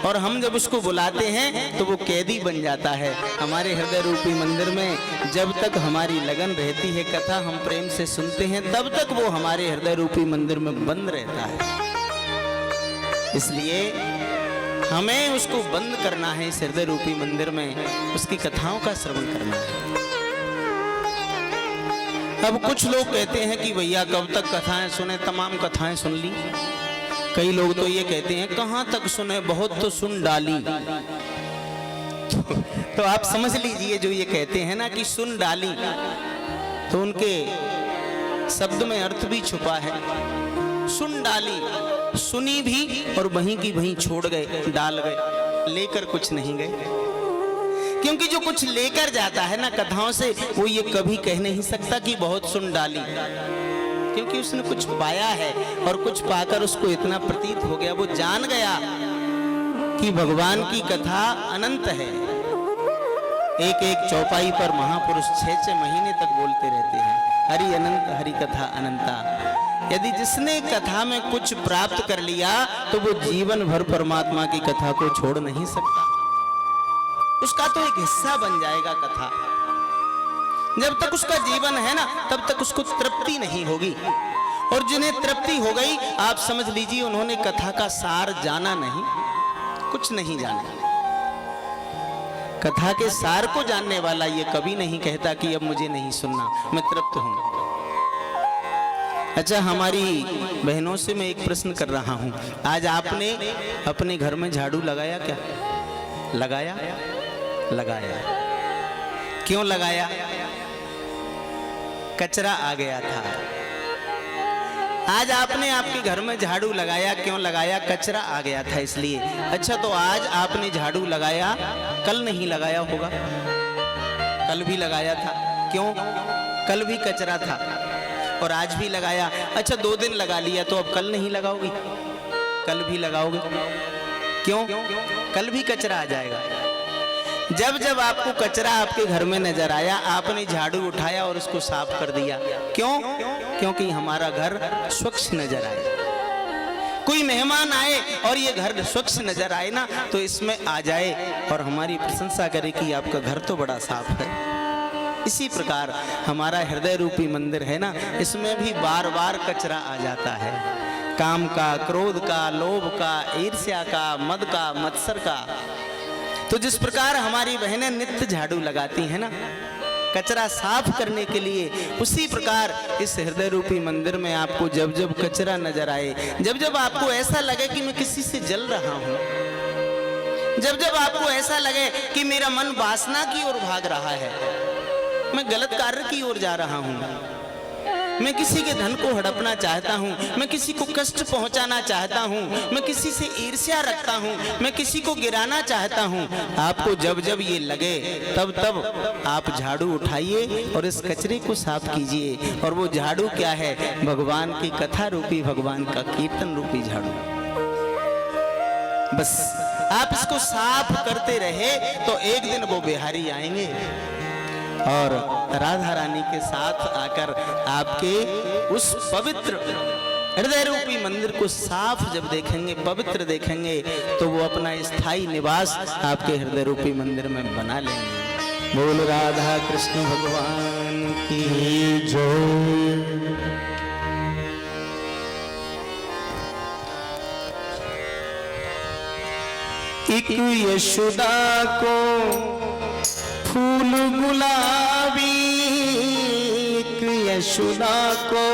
और हम जब उसको बुलाते हैं तो वो कैदी बन जाता है हमारे हृदय रूपी मंदिर में। जब तक हमारी लगन रहती है, कथा हम प्रेम से सुनते हैं, तब तक वो हमारे हृदय रूपी मंदिर में बंद रहता है। इसलिए हमें उसको बंद करना है इस हृदय रूपी मंदिर में, उसकी कथाओं का श्रवण करना है। अब कुछ लोग कहते हैं कि भैया कब तक कथाएं सुने? तमाम कथाएं सुन ली। कई लोग तो ये कहते हैं कहां तक सुने, बहुत तो सुन डाली। तो आप समझ लीजिए, जो ये कहते हैं ना कि सुन डाली, तो उनके शब्द में अर्थ भी छुपा है। सुन डाली, सुनी भी और वहीं की वहीं छोड़ गए, डाल गए, लेकर कुछ नहीं गए। क्योंकि जो कुछ लेकर जाता है ना कथाओं से, वो ये कभी कह नहीं सकता कि बहुत सुन डाली, क्योंकि उसने कुछ पाया है और कुछ पाकर उसको इतना प्रतीत हो गया, वो जान गया कि भगवान की कथा अनंत है। एक एक चौपाई पर महापुरुष 6-6 महीने तक बोलते रहते हैं, हरि अनंत हरि कथा अनंता। यदि जिसने कथा में कुछ प्राप्त कर लिया तो वो जीवन भर परमात्मा की कथा को छोड़ नहीं सकता, उसका तो एक हिस्सा बन जाएगा कथा। जब तक उसका जीवन है ना, तब तक उसको तृप्ति नहीं होगी। और जिन्हें तृप्ति हो गई, आप समझ लीजिए उन्होंने कथा का सार जाना नहीं, कुछ नहीं जाना। कथा के सार को जानने वाला ये कभी नहीं कहता कि अब मुझे नहीं सुनना, मैं तृप्त हूं। अच्छा, हमारी बहनों से मैं एक प्रश्न कर रहा हूं, आज आपने अपने घर में झाड़ू लगाया क्या? लगाया? लगाया। क्यों लगाया? कचरा आ गया था। आज आपने आपके घर में झाड़ू लगाया, क्यों लगाया? कचरा आ गया था इसलिए। अच्छा, तो आज आपने झाड़ू लगाया, कल नहीं लगाया होगा? कल भी लगाया था, क्यों? कल भी कचरा था और आज भी लगाया। अच्छा, 2 दिन लगा लिया तो अब कल नहीं लगाओगी? कल भी लगाओगे, क्यों? कल भी कचरा आ जाएगा। जब जब आपको कचरा आपके घर में नजर आया, आपने झाड़ू उठाया और उसको साफ कर दिया। क्यों? क्योंकि हमारा घर स्वच्छ नजर आए। कोई मेहमान आए और ये घर स्वच्छ नजर आए ना, तो इसमें आ जाए और हमारी प्रशंसा करे कि आपका घर तो बड़ा साफ है। इसी प्रकार हमारा हृदय रूपी मंदिर है ना, इसमें भी बार बार कचरा आ जाता है। काम का, क्रोध का, लोभ का, ईर्ष्या का, मद का, मत्सर का। तो जिस प्रकार हमारी बहनें नित्य झाड़ू लगाती हैं ना कचरा साफ करने के लिए, उसी प्रकार इस हृदय रूपी मंदिर में आपको जब जब कचरा नजर आए, जब जब आपको ऐसा लगे कि मैं किसी से जल रहा हूं, जब जब आपको ऐसा लगे कि मेरा मन वासना की ओर भाग रहा है, मैं गलत कार्य की ओर जा रहा हूं, मैं किसी के धन को हड़पना चाहता हूं, मैं किसी को कष्ट पहुंचाना चाहता हूं, मैं किसी से ईर्ष्या रखता हूं, मैं किसी को गिराना चाहता हूं, आपको जब जब ये लगे तब तब आप झाड़ू उठाइए और इस कचरे को साफ कीजिए। और वो झाड़ू क्या है? भगवान की कथा रूपी, भगवान का कीर्तन रूपी झाड़ू। बस आप इसको साफ करते रहे तो एक दिन वो बिहारी आएंगे और राधा रानी के साथ आकर आपके उस पवित्र हृदय रूपी मंदिर को साफ जब देखेंगे, पवित्र देखेंगे, तो वो अपना स्थायी निवास आपके हृदय रूपी मंदिर में बना लेंगे। बोल राधा कृष्ण भगवान की जय। एक यशोदा को फूल गुलाबी, एक यशोदा को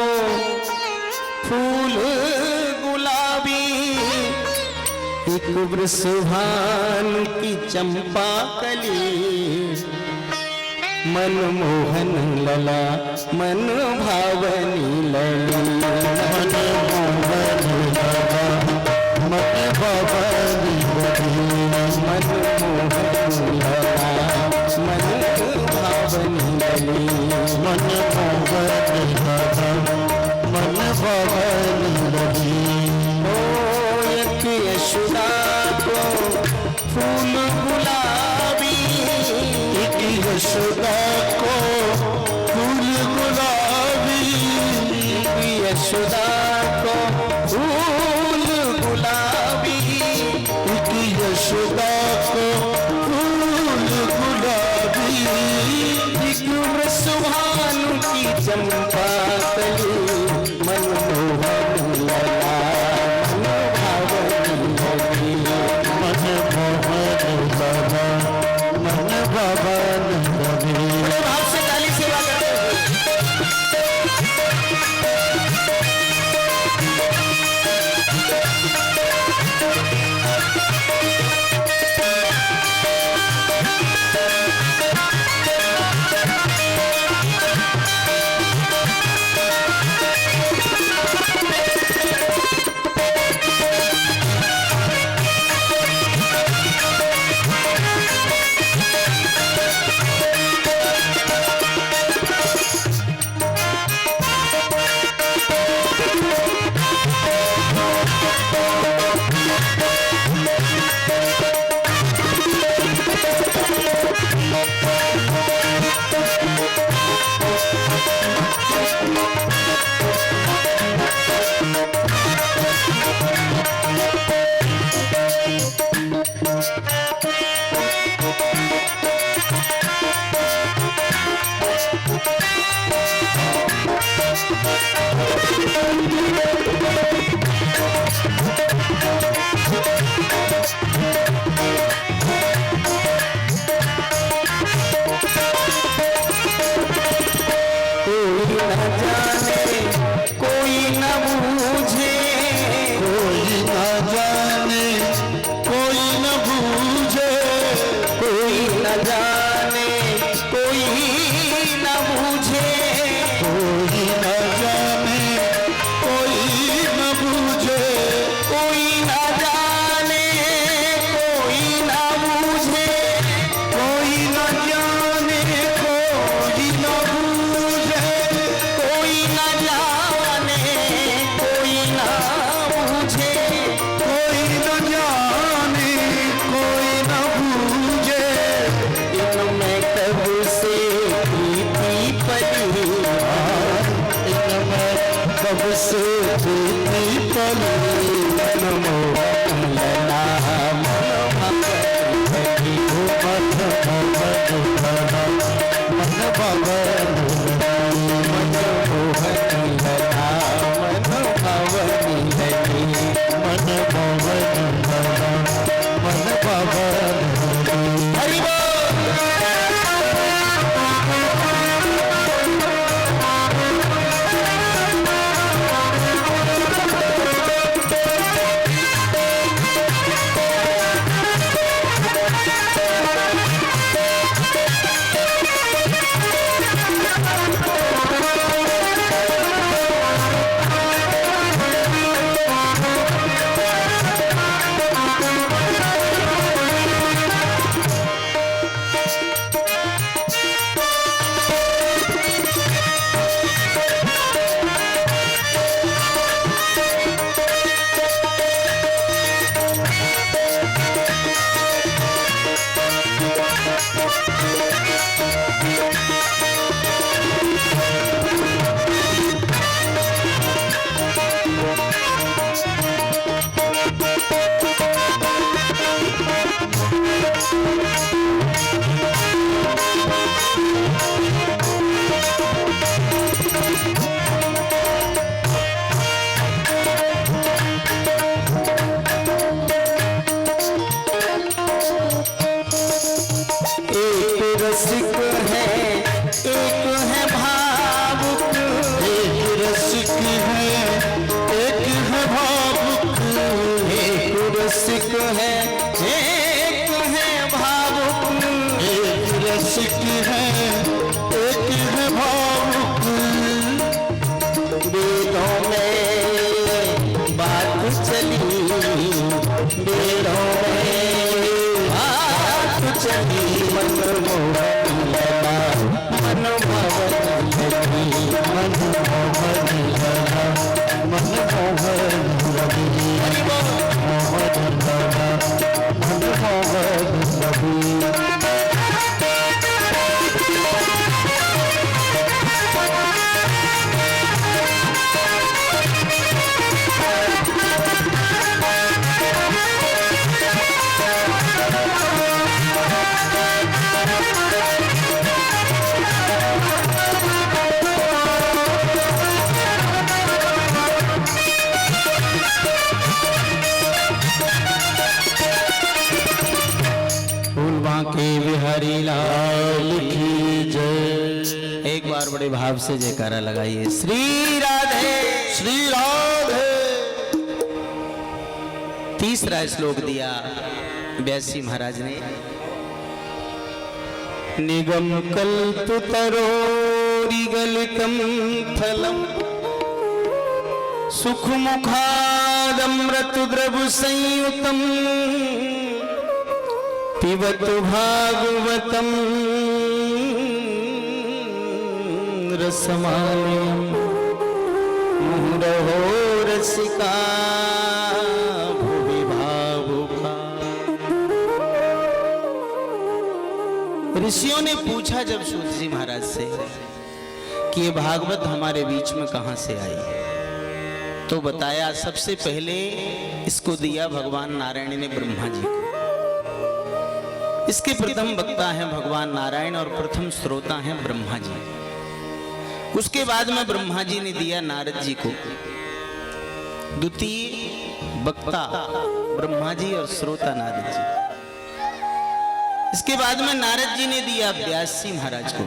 फूल गुलाबी, एक वृषभान की चंपा कली, मनमोहन लला मन भावनी लली, मनमोहन लला मन भावनी लली, मनमोहन लला मन भावनी लली, मनमोहन लला मन भावनी लली। ओ एक यशोदा को फूल गुलाबी, एक यशोदा को फूल गुलाबी, एक यशोदा को फूल गुलाबी, एक यशोदा को फूल गुलाबी, एक वृषभानु की चंपा कली, मनमोहन लला मन भावनी लली, मनमोहन लला मन भावनी लली। बड़े भाव से ताली सेवा करते बस बीती पली मनमोहन लला मन भवन रसिक है एक है भावुक, एक रसिक है एक है भावुक, एक रसिक है एक है भावुक, एक रसिक है एक है भावुक। वेदों में बात चली, वेदों में बात चली, मनमोहन लला मन भवन लगी, मनमोहन लला मन भवन लगी, मोहन लला मन भवन लगी। के बिहारी लाल की जय। एक बार बड़े भाव से जयकारा लगाइए, श्री राधे श्री राधे। तीसरा श्लोक दिया व्यासी महाराज ने, निगम कल्प तरोरिगलितम फलम सुख मुखादमृत द्रव संयुतम पिबत भागवतम रसमालयम मुहुरहो रसिका भुवि भावुका। ऋषियों ने पूछा जब सूत जी महाराज से कि ये भागवत हमारे बीच में कहां से आई, तो बताया सबसे पहले इसको दिया भगवान नारायण ने ब्रह्मा जी को। इसके प्रथम वक्ता हैं भगवान नारायण और प्रथम श्रोता हैं ब्रह्मा जी। उसके बाद में ब्रह्मा जी ने दिया नारद जी को, द्वितीय वक्ता ब्रह्मा जी और श्रोता नारद जी। इसके बाद में नारद जी ने दिया व्यास जी महाराज को,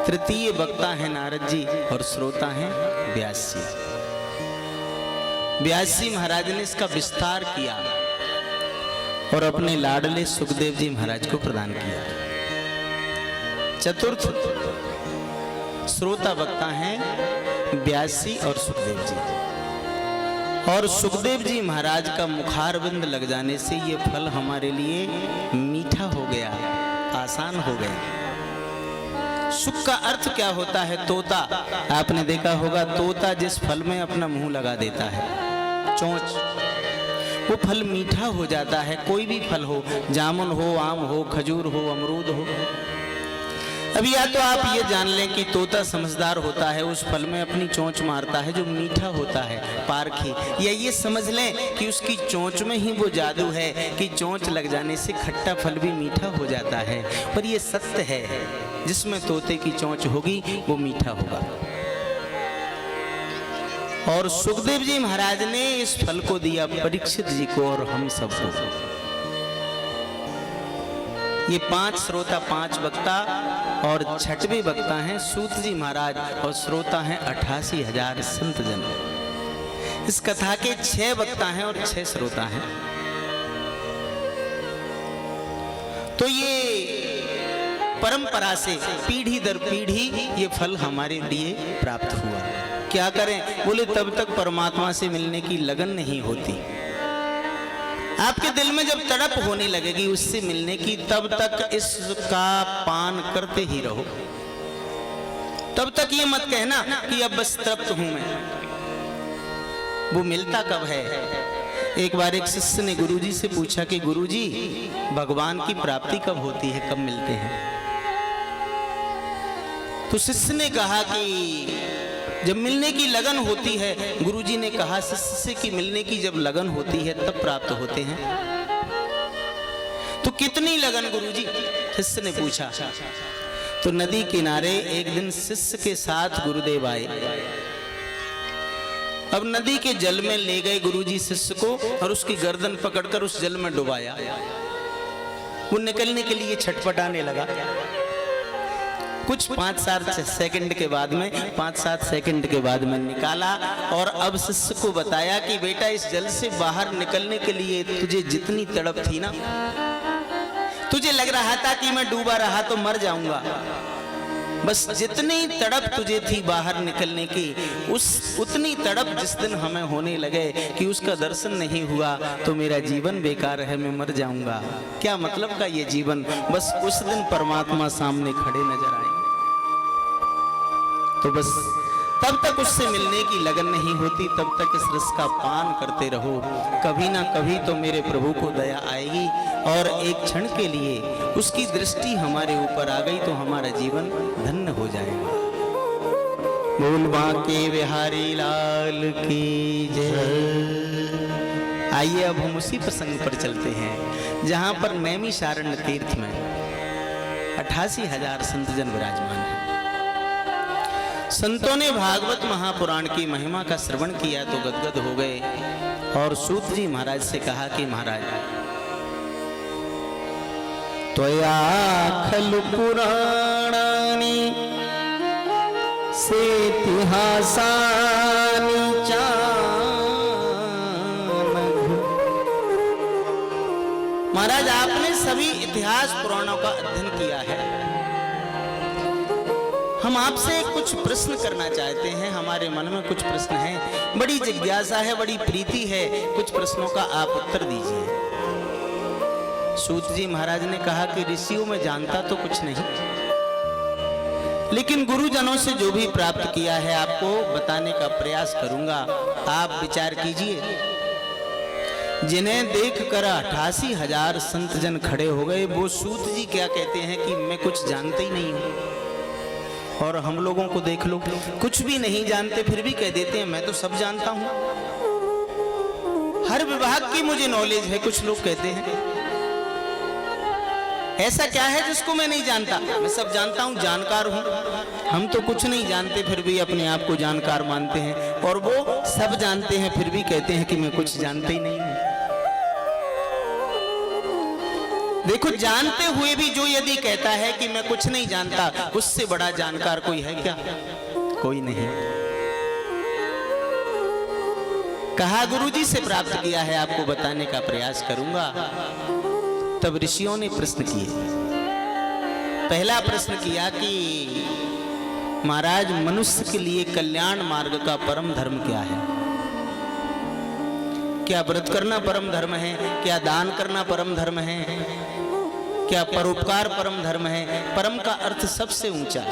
तृतीय वक्ता है नारद जी और श्रोता हैं व्यास जी। व्यास जी महाराज ने इसका विस्तार किया और अपने लाडले सुखदेव जी महाराज को प्रदान किया। चतुर्थ श्रोता वक्ता हैं व्यास जी और सुखदेव जी। और सुखदेव जी महाराज का मुखारविंद लग जाने से ये फल हमारे लिए मीठा हो गया, आसान हो गया। सुख का अर्थ क्या होता है? तोता। आपने देखा होगा तोता जिस फल में अपना मुंह लगा देता है, चोंच, वो फल मीठा हो जाता है। कोई भी फल हो, जामुन हो, आम हो, खजूर हो, अमरूद हो। अभी या तो आप ये जान लें कि तोता समझदार होता है, उस फल में अपनी चोंच मारता है जो मीठा होता है, पारखी, या ये समझ लें कि उसकी चोंच में ही वो जादू है कि चोंच लग जाने से खट्टा फल भी मीठा हो जाता है। पर ये सत्य है, जिसमें तोते की चोंच होगी वो मीठा होगा। और सुखदेव जी महाराज ने इस फल को दिया परीक्षित जी को और हम सबको। ये 5 श्रोता 5 वक्ता और 6वें वक्ता हैं सूत जी महाराज और श्रोता हैं 88,000 संत जन। इस कथा के 6 वक्ता हैं और 6 श्रोता हैं। तो ये परंपरा से पीढ़ी दर पीढ़ी ये फल हमारे लिए प्राप्त हुआ। क्या करें, बोले तब तक परमात्मा से मिलने की लगन नहीं होती। आपके दिल में जब तड़प होने लगेगी उससे मिलने की, तब तक इसका पान करते ही रहो। तब तक ये मत कहना कि अब बस तृप्त हूं मैं। वो मिलता कब है? एक बार एक शिष्य ने गुरुजी से पूछा कि गुरुजी, भगवान की प्राप्ति कब होती है, कब मिलते हैं? तो शिष्य ने कहा कि जब मिलने की लगन होती है। गुरुजी ने कहा शिष्य से कि मिलने की जब लगन होती है तब प्राप्त होते हैं। तो कितनी लगन गुरुजी? शिष्य ने पूछा। तो नदी किनारे एक दिन शिष्य के साथ गुरुदेव आए। अब नदी के जल में ले गए गुरुजी शिष्य को और उसकी गर्दन पकड़कर उस जल में डुबाया। वो निकलने के लिए छटपटाने लगा। कुछ 5-7 सेकंड के बाद में निकाला और अब शिष्य को बताया कि बेटा, इस जल से बाहर निकलने के लिए तुझे जितनी तड़प थी ना, तुझे लग रहा था कि मैं डूबा रहा तो मर जाऊंगा, बस जितनी तड़प तुझे थी बाहर निकलने की, उतनी तड़प जिस दिन हमें होने लगे कि उसका दर्शन नहीं हुआ तो मेरा जीवन बेकार है, मैं मर जाऊंगा। क्या मतलब का ये जीवन? बस उस दिन परमात्मा सामने खड़े नजर आए। तो बस तब तक उससे मिलने की लगन नहीं होती, तब तक इस रस का पान करते रहो। कभी ना कभी तो मेरे प्रभु को दया आएगी और एक क्षण के लिए उसकी दृष्टि हमारे ऊपर आ गई तो हमारा जीवन धन्य हो जाएगा। बोल बांके बिहारी लाल की जय। आइए अब हम उसी प्रसंग पर चलते हैं जहां पर नैमिषारण्य तीर्थ में 88,000 संतजन विराजमान हैं। संतों ने भागवत महापुराण की महिमा का श्रवण किया तो गदगद हो गए और सूत जी महाराज से कहा कि महाराज, त्वया खलु पुराणानि सेतिहासानि चानघ। महाराज, आपने सभी इतिहास पुराणों का अध्ययन किया है। हम आपसे कुछ प्रश्न करना चाहते हैं, हमारे मन में कुछ प्रश्न हैं, बड़ी जिज्ञासा है, बड़ी प्रीति है, कुछ प्रश्नों का आप उत्तर दीजिए। सूत जी महाराज ने कहा कि ऋषियों में जानता तो कुछ नहीं, लेकिन गुरुजनों से जो भी प्राप्त किया है आपको बताने का प्रयास करूंगा। आप विचार कीजिए। जिन्हें देखकर 88,000 संतजन खड़े हो गए, वो सूत जी क्या कहते हैं कि मैं कुछ जानते ही नहीं हूं। और हम लोगों को देख लो, कुछ भी नहीं जानते फिर भी कह देते हैं मैं तो सब जानता हूं, हर विभाग की मुझे नॉलेज है। कुछ लोग कहते हैं ऐसा क्या है जिसको मैं नहीं जानता, मैं सब जानता हूं, जानकार हूं। हम तो कुछ नहीं जानते फिर भी अपने आप को जानकार मानते हैं, और वो सब जानते हैं फिर भी कहते हैं कि मैं कुछ जानते ही नहीं हूं। देखो, जानते हुए भी जो यदि कहता है कि मैं कुछ नहीं जानता, उससे बड़ा जानकार कोई है क्या? कोई नहीं। कहा गुरुजी से प्राप्त किया है, आपको बताने का प्रयास करूंगा। तब ऋषियों ने प्रश्न किए। पहला प्रश्न किया कि महाराज, मनुष्य के लिए कल्याण मार्ग का परम धर्म क्या है? क्या व्रत करना परम धर्म है? क्या दान करना परम धर्म है? क्या परोपकार परम धर्म है? परम का अर्थ सबसे ऊंचा।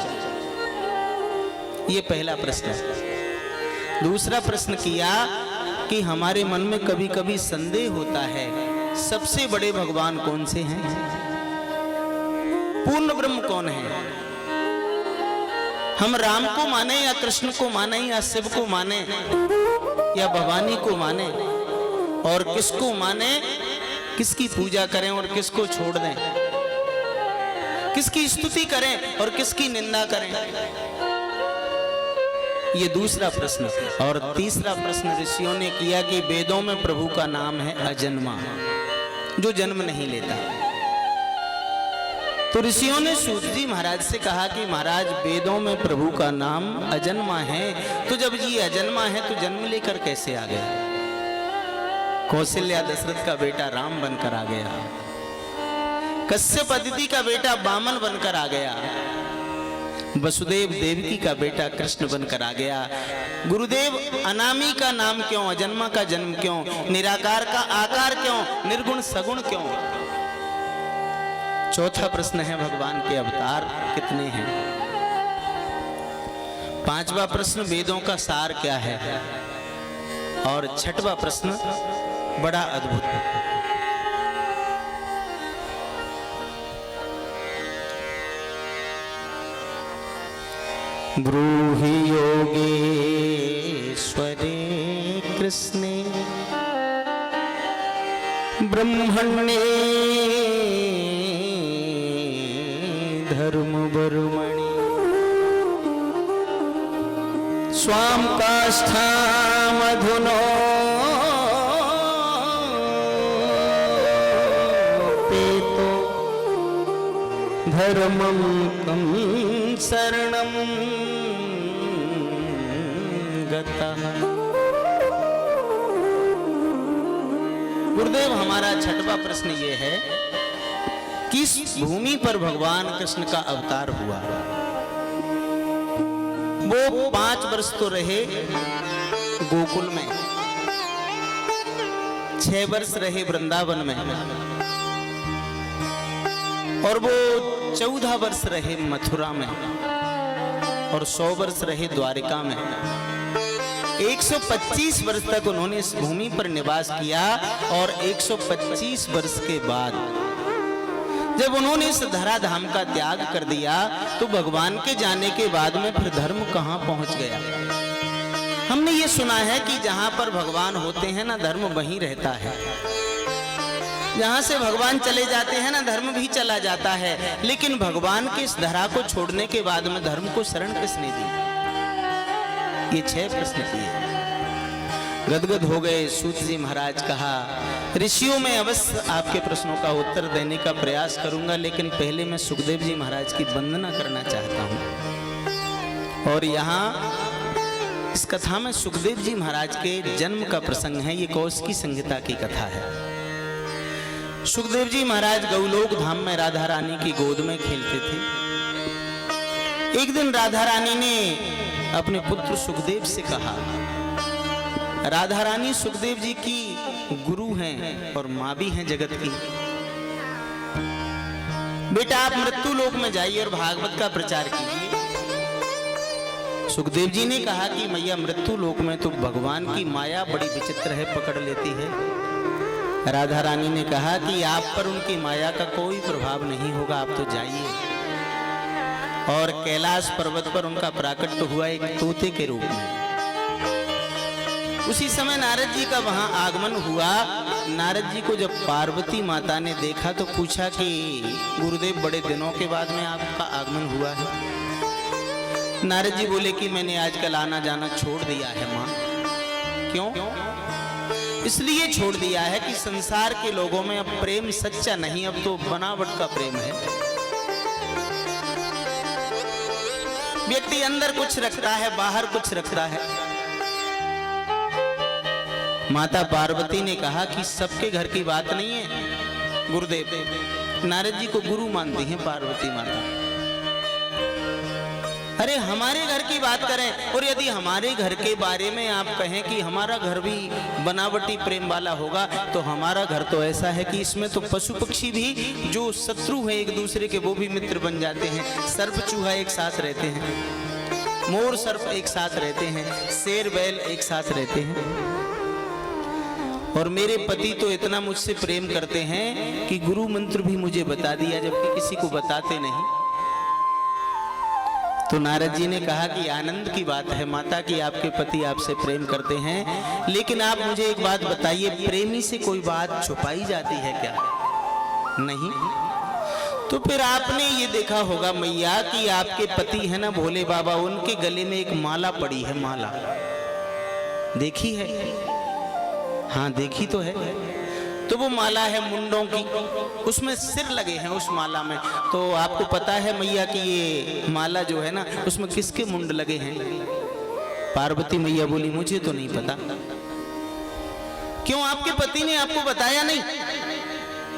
ये पहला प्रश्न है। दूसरा प्रश्न किया कि हमारे मन में कभी कभी संदेह होता है, सबसे बड़े भगवान कौन से हैं? पूर्ण ब्रह्म कौन है? हम राम को माने या कृष्ण को माने या शिव को माने या भवानी को माने, और किसको माने, किसकी पूजा करें और किसको छोड़ दें, किसकी स्तुति करें और किसकी निंदा करें, ये दूसरा प्रश्न। और तीसरा प्रश्न ऋषियों ने किया कि वेदों में प्रभु का नाम है अजन्मा, जो जन्म नहीं लेता। तो ऋषियों ने सूत जी महाराज से कहा कि महाराज वेदों में प्रभु का नाम अजन्मा है, तो जब ये अजन्मा है तो जन्म लेकर कैसे आ गया? कौशल्या दशरथ का बेटा राम बनकर आ गया, कश्यप अदिति का बेटा वामन बनकर आ गया, वसुदेव देवकी का बेटा कृष्ण बनकर आ गया। गुरुदेव अनामी का नाम क्यों, अजन्मा का जन्म क्यों, निराकार का आकार क्यों, निर्गुण सगुण क्यों? चौथा प्रश्न है भगवान के अवतार कितने हैं। पांचवा प्रश्न वेदों का सार क्या है, और छठवां प्रश्न बड़ा अद्भुत। ब्रूहि योगेश्वरे कृष्णे ब्रह्मण्ये धर्म वर्मणि स्वाम काष्ठामधुनो पेतो धर्मं कं शरणं गतः। गुरुदेव हमारा छठवां प्रश्न ये है, किस भूमि पर भगवान कृष्ण का अवतार हुआ? वो 5 वर्ष तो रहे गोकुल में, 6 वर्ष रहे वृंदावन में, और वो 14 वर्ष रहे मथुरा में, और 100 वर्ष रहे द्वारिका में। 125 वर्ष तक उन्होंने इस भूमि पर निवास किया, और 125 वर्ष के बाद जब उन्होंने इस धराधाम का त्याग कर दिया, तो भगवान के जाने के बाद में फिर धर्म कहां पहुंच गया? हमने ये सुना है कि जहां पर भगवान होते हैं ना, धर्म वहीं रहता है। जहां से भगवान चले जाते हैं ना, धर्म भी चला जाता है। लेकिन भगवान के इस धरा को छोड़ने के बाद में धर्म को शरण किसने दी? ये 6 प्रश्न किए। गदगद हो गए सूत जी महाराज। कहा ऋषियों में अवश्य आपके प्रश्नों का उत्तर देने का प्रयास करूंगा, लेकिन पहले मैं सुखदेव जी महाराज की वंदना करना चाहता हूं। और यहाँ इस कथा में सुखदेव जी महाराज के जन्म का प्रसंग है। ये कौशिकी संहिता की कथा है। सुखदेव जी महाराज गौलोक धाम में राधा रानी की गोद में खेलते थे। एक दिन राधा रानी ने अपने पुत्र सुखदेव से कहा, राधा रानी सुखदेव जी की गुरु हैं और माँ भी हैं जगत की, बेटा आप मृत्यु लोक में जाइए और भागवत का प्रचार कीजिए। सुखदेव जी ने कहा कि मैया मृत्यु लोक में तो भगवान की माया बड़ी विचित्र है, पकड़ लेती है। राधा रानी ने कहा कि आप पर उनकी माया का कोई प्रभाव नहीं होगा, आप तो जाइए। और कैलाश पर्वत पर उनका प्राकट्य हुआ एक तोते के रूप में। उसी समय नारद जी का वहां आगमन हुआ। नारद जी को जब पार्वती माता ने देखा तो पूछा कि गुरुदेव बड़े दिनों के बाद में आपका आगमन हुआ है। नारद जी बोले कि मैंने आजकल आना जाना छोड़ दिया है माँ। क्यों? इसलिए छोड़ दिया है कि संसार के लोगों में अब प्रेम सच्चा नहीं, अब तो बनावट का प्रेम है। व्यक्ति अंदर कुछ रखता है, बाहर कुछ रखता है। माता पार्वती ने कहा कि सबके घर की बात नहीं है गुरुदेव। नारद जी को गुरु मानती हैं पार्वती माता। अरे हमारे घर की बात करें, और यदि हमारे घर के बारे में आप कहें कि हमारा घर भी बनावटी प्रेम वाला होगा, तो हमारा घर तो ऐसा है कि इसमें तो पशु पक्षी भी जो शत्रु हैं एक दूसरे के, वो भी मित्र बन जाते हैं। सर्प चूहा एक साथ रहते हैं, मोर सर्प एक साथ रहते हैं, शेर बैल एक साथ रहते हैं। और मेरे पति तो इतना मुझसे प्रेम करते हैं कि गुरु मंत्र भी मुझे बता दिया, जबकि किसी को बताते नहीं। तो नारद जी ने कहा कि आनंद की बात है माता कि आपके पति आपसे प्रेम करते हैं, लेकिन आप मुझे एक बात बताइए, प्रेमी से कोई बात छुपाई जाती है क्या? नहीं। तो फिर आपने ये देखा होगा मैया कि आपके पति है ना भोले बाबा, उनके गले में एक माला पड़ी है, माला देखी है? हाँ देखी तो है। तो वो माला है मुंडों की, उसमें सिर लगे हैं उस माला में। तो आपको पता है मैया कि ये माला जो है ना उसमें किसके मुंड लगे हैं? पार्वती मैया बोली मुझे तो नहीं पता। क्यों, आपके पति ने आपको बताया नहीं?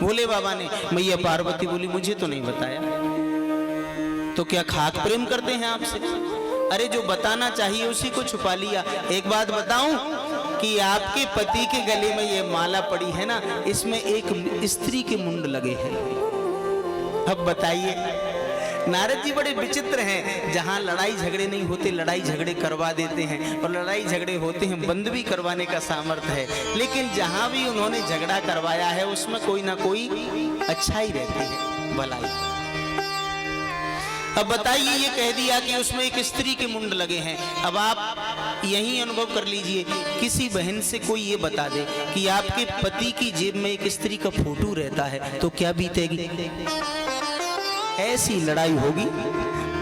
भोले बाबा ने। मैया पार्वती बोली मुझे तो नहीं बताया। तो क्या खाक प्रेम करते हैं आपसे? अरे जो बताना चाहिए उसी को छुपा लिया। एक बात बताऊं कि आपके पति के गले में ये माला पड़ी है ना, इसमें एक स्त्री के मुंड लगे हैं। अब बताइए, नारद जी बड़े विचित्र हैं। जहां लड़ाई झगड़े नहीं होते लड़ाई झगड़े करवा देते हैं, और लड़ाई झगड़े होते हैं बंद भी करवाने का सामर्थ्य है। लेकिन जहां भी उन्होंने झगड़ा करवाया है उसमें कोई ना कोई अच्छाई रहती है, भलाई। अब बताइए, ये कह दिया कि उसमें एक स्त्री के मुंड लगे हैं। अब आप यही अनुभव कर लीजिए, किसी बहन से कोई ये बता दे कि आपके पति की जेब में एक स्त्री का फोटो रहता है, तो क्या बीतेगी? ऐसी लड़ाई होगी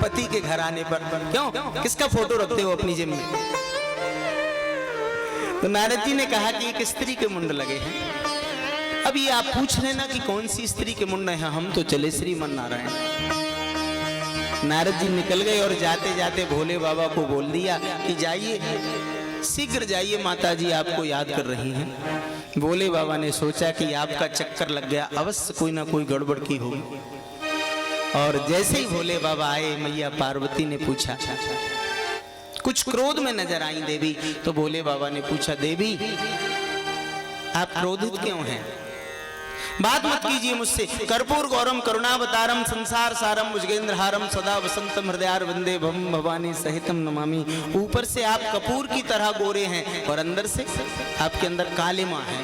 पति के घर आने पर। क्यों, किसका फोटो रखते हो अपनी जेब में? तो नारद जी ने कहा कि एक स्त्री के मुंड लगे हैं। अब ये आप पूछ रहे ना कि कौन सी स्त्री के मुंड है, हम तो चले श्रीमन नारायण। नारद जी निकल गए और जाते जाते भोले बाबा को बोल दिया कि जाइए, शीघ्र जाइए, माता जी आपको याद कर रही हैं। भोले बाबा ने सोचा कि आपका चक्कर लग गया, अवश्य कोई ना कोई गड़बड़ की होगी। और जैसे ही भोले बाबा आए, मैया पार्वती ने पूछा, कुछ क्रोध में नजर आई देवी। तो भोले बाबा ने पूछा, देवी आप क्रोधित क्यों हैं? बात मत कीजिए मुझसे। कर्पूर गौरम करुणावतारम संसार सारम भुजगेंद्रहारम सदा वसंतम हृदयार वंदे भम भवानी सहितम नमामि। ऊपर से आप कपूर की तरह गोरे हैं और अंदर से आपके अंदर काले माँ है।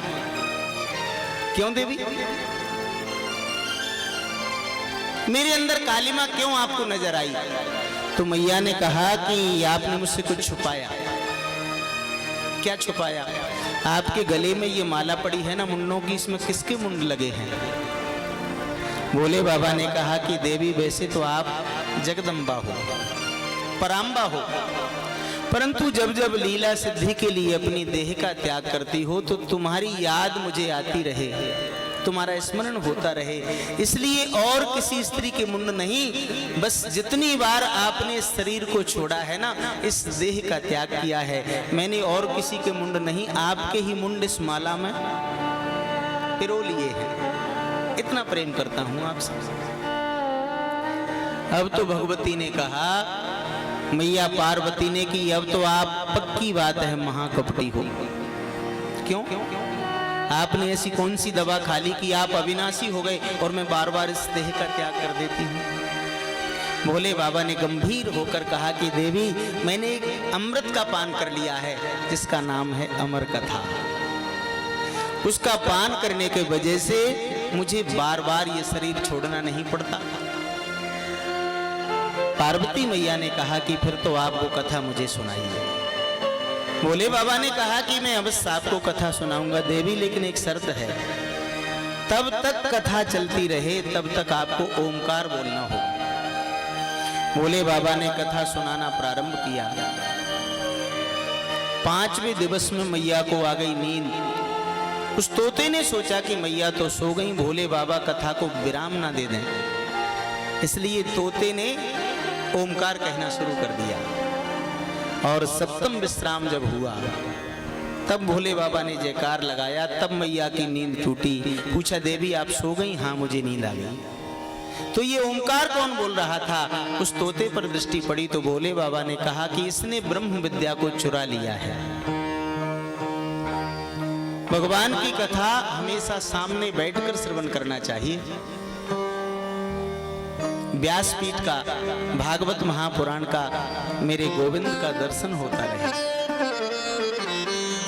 क्यों देवी, मेरे अंदर काली माँ क्यों आपको नजर आई? तो मैया ने कहा कि आपने मुझसे कुछ छुपाया। क्या छुपाया? आपके गले में ये माला पड़ी है ना मुंडों की, इसमें किसके मुंड लगे हैं? भोले बाबा ने कहा कि देवी वैसे तो आप जगदम्बा हो, पराम्बा हो, परंतु जब जब लीला सिद्धि के लिए अपनी देह का त्याग करती हो तो तुम्हारी याद मुझे आती रहे, तुम्हारा स्मरण होता रहे, इसलिए और किसी स्त्री के मुंड नहीं, बस जितनी बार आपने शरीर को छोड़ा है ना, इस देह का त्याग किया है, मैंने और किसी के मुंड नहीं, आपके ही मुंड इस माला में पिरो लिए हैं। इतना प्रेम करता हूं आपसे। अब तो भगवती ने कहा, मैया पार्वती ने, कि अब तो आप पक्की बात है महाकपटी हो। क्यों? आपने ऐसी कौन सी दवा खा ली कि आप अविनाशी हो गए और मैं बार बार इस देह का त्याग कर देती हूँ? भोले बाबा ने गंभीर होकर कहा कि देवी मैंने एक अमृत का पान कर लिया है जिसका नाम है अमर कथा। उसका पान करने के वजह से मुझे बार बार ये शरीर छोड़ना नहीं पड़ता। पार्वती मैया ने कहा कि फिर तो आप वो कथा मुझे सुनाइए। भोले बाबा ने कहा कि मैं अवश्य आपको कथा सुनाऊंगा देवी, लेकिन एक शर्त है, तब तक कथा चलती रहे तब तक आपको ओमकार बोलना होगा। भोले बाबा ने कथा सुनाना प्रारंभ किया। 5वें दिवस में मैया को आ गई नींद। उस तोते ने सोचा कि मैया तो सो गई, भोले बाबा कथा को विराम ना दे दें, इसलिए तोते ने ओमकार कहना शुरू कर दिया। और सप्तम विश्राम जब हुआ तब भोले बाबा ने जयकार लगाया, तब मैया की नींद टूटी। पूछा, देवी आप सो गई? हाँ मुझे नींद आ गई। तो ये ओमकार कौन बोल रहा था? उस तोते पर दृष्टि पड़ी तो भोले बाबा ने कहा कि इसने ब्रह्म विद्या को चुरा लिया है। भगवान की कथा हमेशा सामने बैठकर श्रवण करना चाहिए। व्यासपीठ का, भागवत महापुराण का, मेरे गोविंद का दर्शन होता रहे।